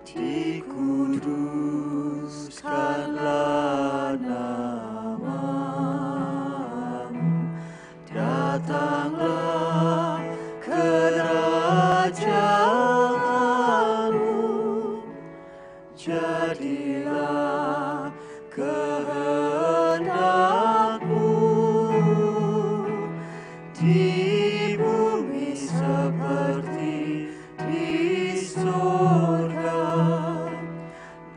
dikuduskanlah namamu, datanglah kerajaanmu, jadilah kehendakmu di bumi seperti di surga.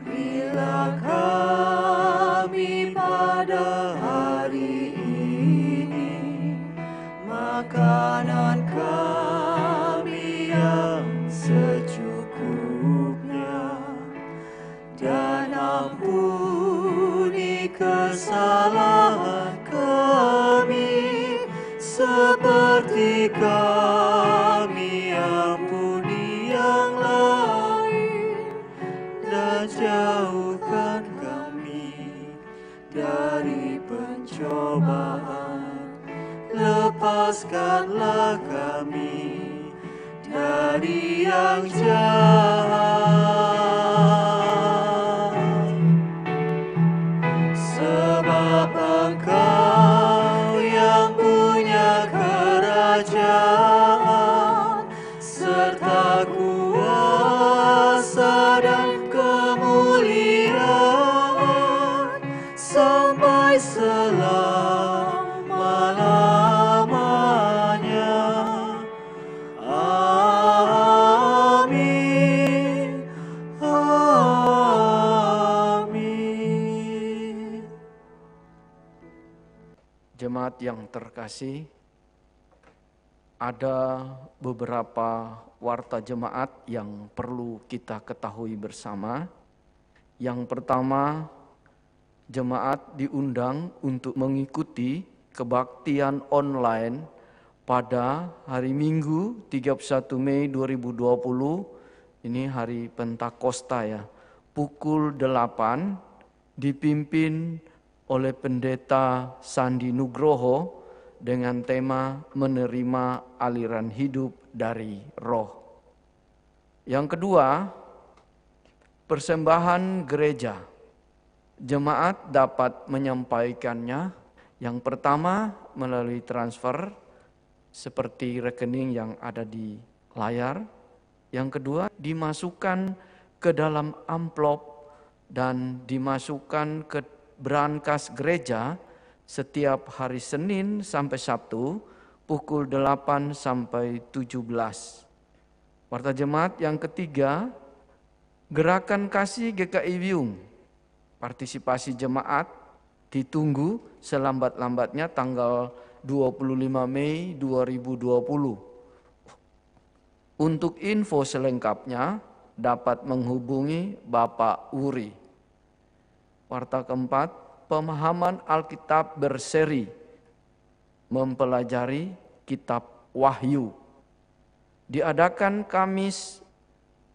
Berilah kami pada hari ini makanan kami yang secukupnya, dan ampuni kesalahan kami seperti kami ampuni yang lain, dan jauhkan kami dari pencobaan, lepaskanlah kami dari yang jahat. Sebab Engkau yang punya kerajaan serta kuasa dan kemuliaan sampai selama-lamanya. Amin. Amin. Jemaat yang terkasih, ada beberapa warta jemaat yang perlu kita ketahui bersama. Yang pertama, jemaat diundang untuk mengikuti kebaktian online pada hari Minggu 31 Mei 2020, ini hari Pentakosta ya, pukul 8, dipimpin oleh Pendeta Sandi Nugroho dengan tema menerima aliran hidup dari Roh. Yang kedua, persembahan gereja. Jemaat dapat menyampaikannya, yang pertama melalui transfer seperti rekening yang ada di layar. Yang kedua, dimasukkan ke dalam amplop dan dimasukkan ke brankas gereja setiap hari Senin sampai Sabtu pukul 8 sampai 17. Warta jemaat yang ketiga, Gerakan Kasih GKI Wiyung. Partisipasi jemaat ditunggu selambat-lambatnya tanggal 25 Mei 2020. Untuk info selengkapnya dapat menghubungi Bapak Uri. Warta keempat, pemahaman Alkitab berseri, mempelajari kitab Wahyu. Diadakan Kamis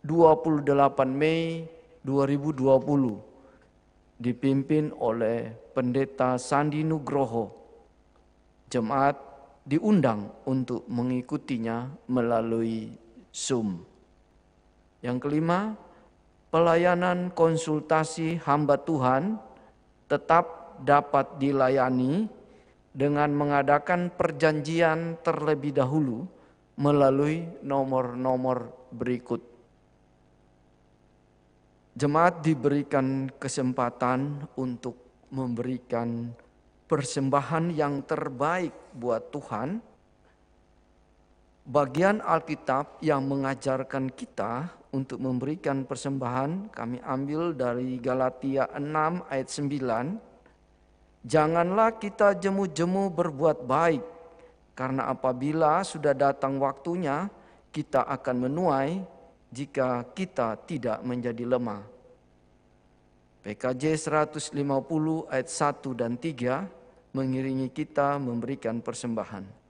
28 Mei 2020, dipimpin oleh Pendeta Sandi Nugroho. Jemaat diundang untuk mengikutinya melalui Zoom. Yang kelima, pelayanan konsultasi hamba Tuhan tetap dapat dilayani dengan mengadakan perjanjian terlebih dahulu melalui nomor-nomor berikut. Jemaat diberikan kesempatan untuk memberikan persembahan yang terbaik buat Tuhan Bagian Alkitab yang mengajarkan kita untuk memberikan persembahan kami ambil dari Galatia 6 ayat 9. Janganlah kita jemu-jemu berbuat baik, karena apabila sudah datang waktunya, kita akan menuai jika kita tidak menjadi lemah. PKJ 150 ayat 1 dan 3 mengiringi kita memberikan persembahan.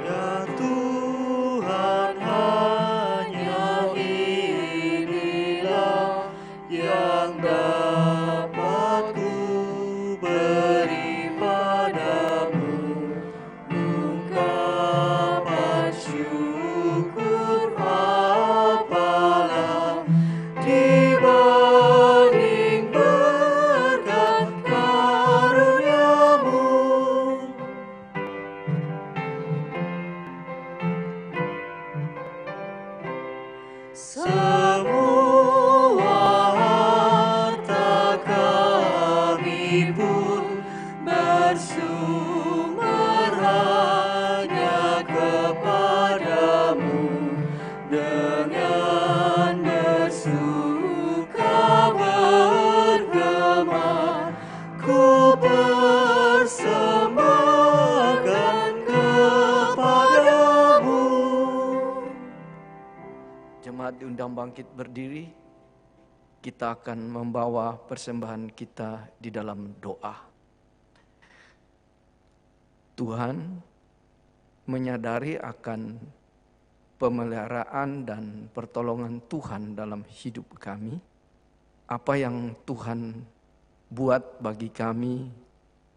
Ya Tuhan, hanya inilah yang dapat ku beri padamu, ungkapan syukur apalah dibanding berkat karuniamu. Semua harta kami pun bersumber hanya kepadamu, dengan bersuka bergema ku persembahkan kepadamu. Jemaat diundang bangkit berdiri. Kita akan membawa persembahan kita di dalam doa. Tuhan menyadari akan pemeliharaan dan pertolongan Tuhan dalam hidup kami. Apa yang Tuhan buat bagi kami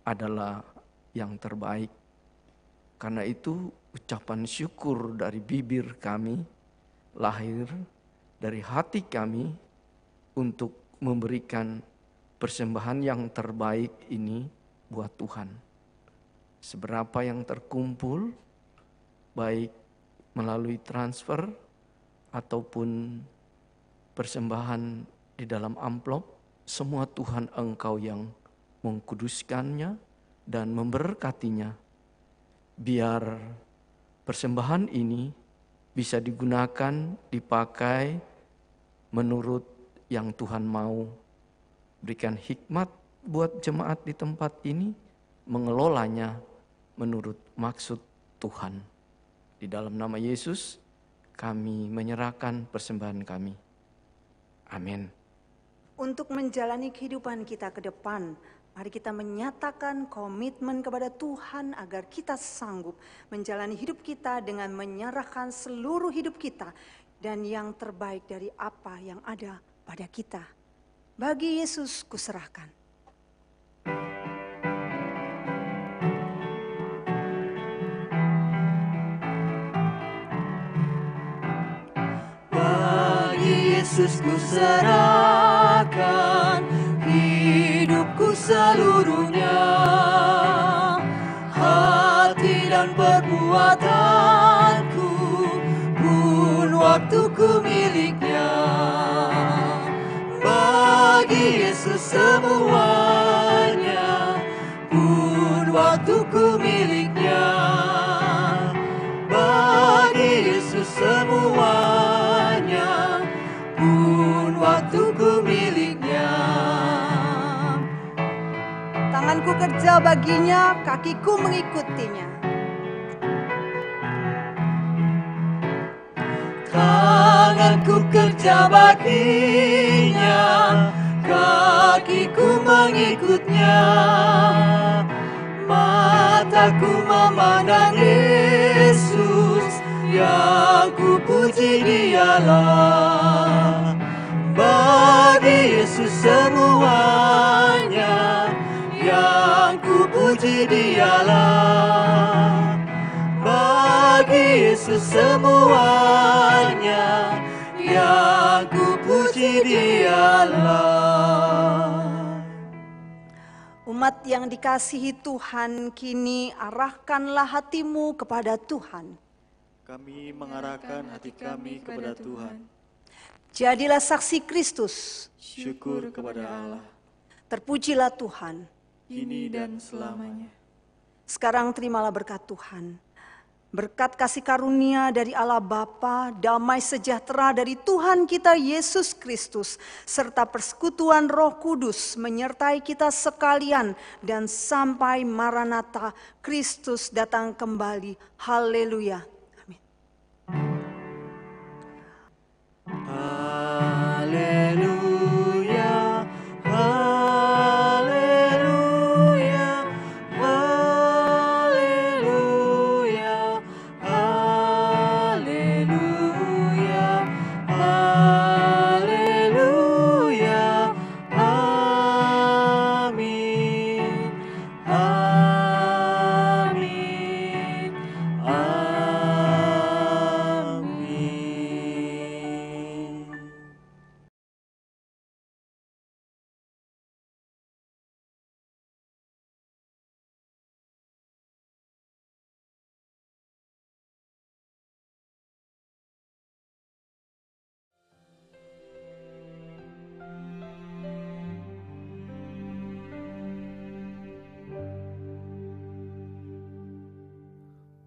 adalah yang terbaik. Karena itu ucapan syukur dari bibir kami lahir dari hati kami untuk memberikan persembahan yang terbaik ini buat Tuhan. Seberapa yang terkumpul, baik melalui transfer ataupun persembahan di dalam amplop, semua Tuhan Engkau yang mengkuduskannya dan memberkatinya. Biar persembahan ini bisa digunakan, dipakai menurut yang Tuhan mau. Berikan hikmat buat jemaat di tempat ini, mengelolanya menurut maksud Tuhan. Di dalam nama Yesus, kami menyerahkan persembahan kami. Amin. Untuk menjalani kehidupan kita ke depan, mari kita menyatakan komitmen kepada Tuhan agar kita sanggup menjalani hidup kita dengan menyerahkan seluruh hidup kita dan yang terbaik dari apa yang ada pada kita. Bagi Yesus kuserahkan. Bagi Yesus kuserahkan hidupku seluruhnya, hati dan perbuatanku pun waktuku miliknya. Bagi Yesus semuanya pun waktuku miliknya. Bagi Yesus semuanya pun waktuku miliknya. Tanganku kerja baginya, kakiku mengikutinya. Tanganku kerja baginya, kakiku mengikutnya. Mataku memandang Yesus, yang ku puji Dialah. Bagi Yesus semuanya, yang ku puji Dialah. Bagi Yesus semuanya, yang ku puji Dialah. Umat yang dikasihi Tuhan, kini arahkanlah hatimu kepada Tuhan. Kami mengarahkan hati kami kepada Tuhan. Jadilah saksi Kristus. Syukur kepada Allah. Terpujilah Tuhan. kini dan selamanya. Sekarang terimalah berkat Tuhan. Berkat kasih karunia dari Allah Bapa, damai sejahtera dari Tuhan kita Yesus Kristus, serta persekutuan Roh Kudus menyertai kita sekalian dan sampai Maranatha, Kristus datang kembali. Haleluya. Amin. Haleluya, haleluya, haleluya, haleluya, haleluya, amin, amin, amin.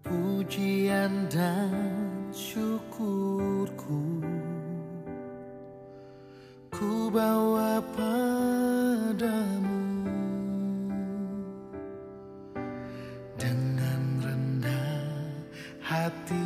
Pujian dan syukurku ku bawa padamu, dengan rendah hati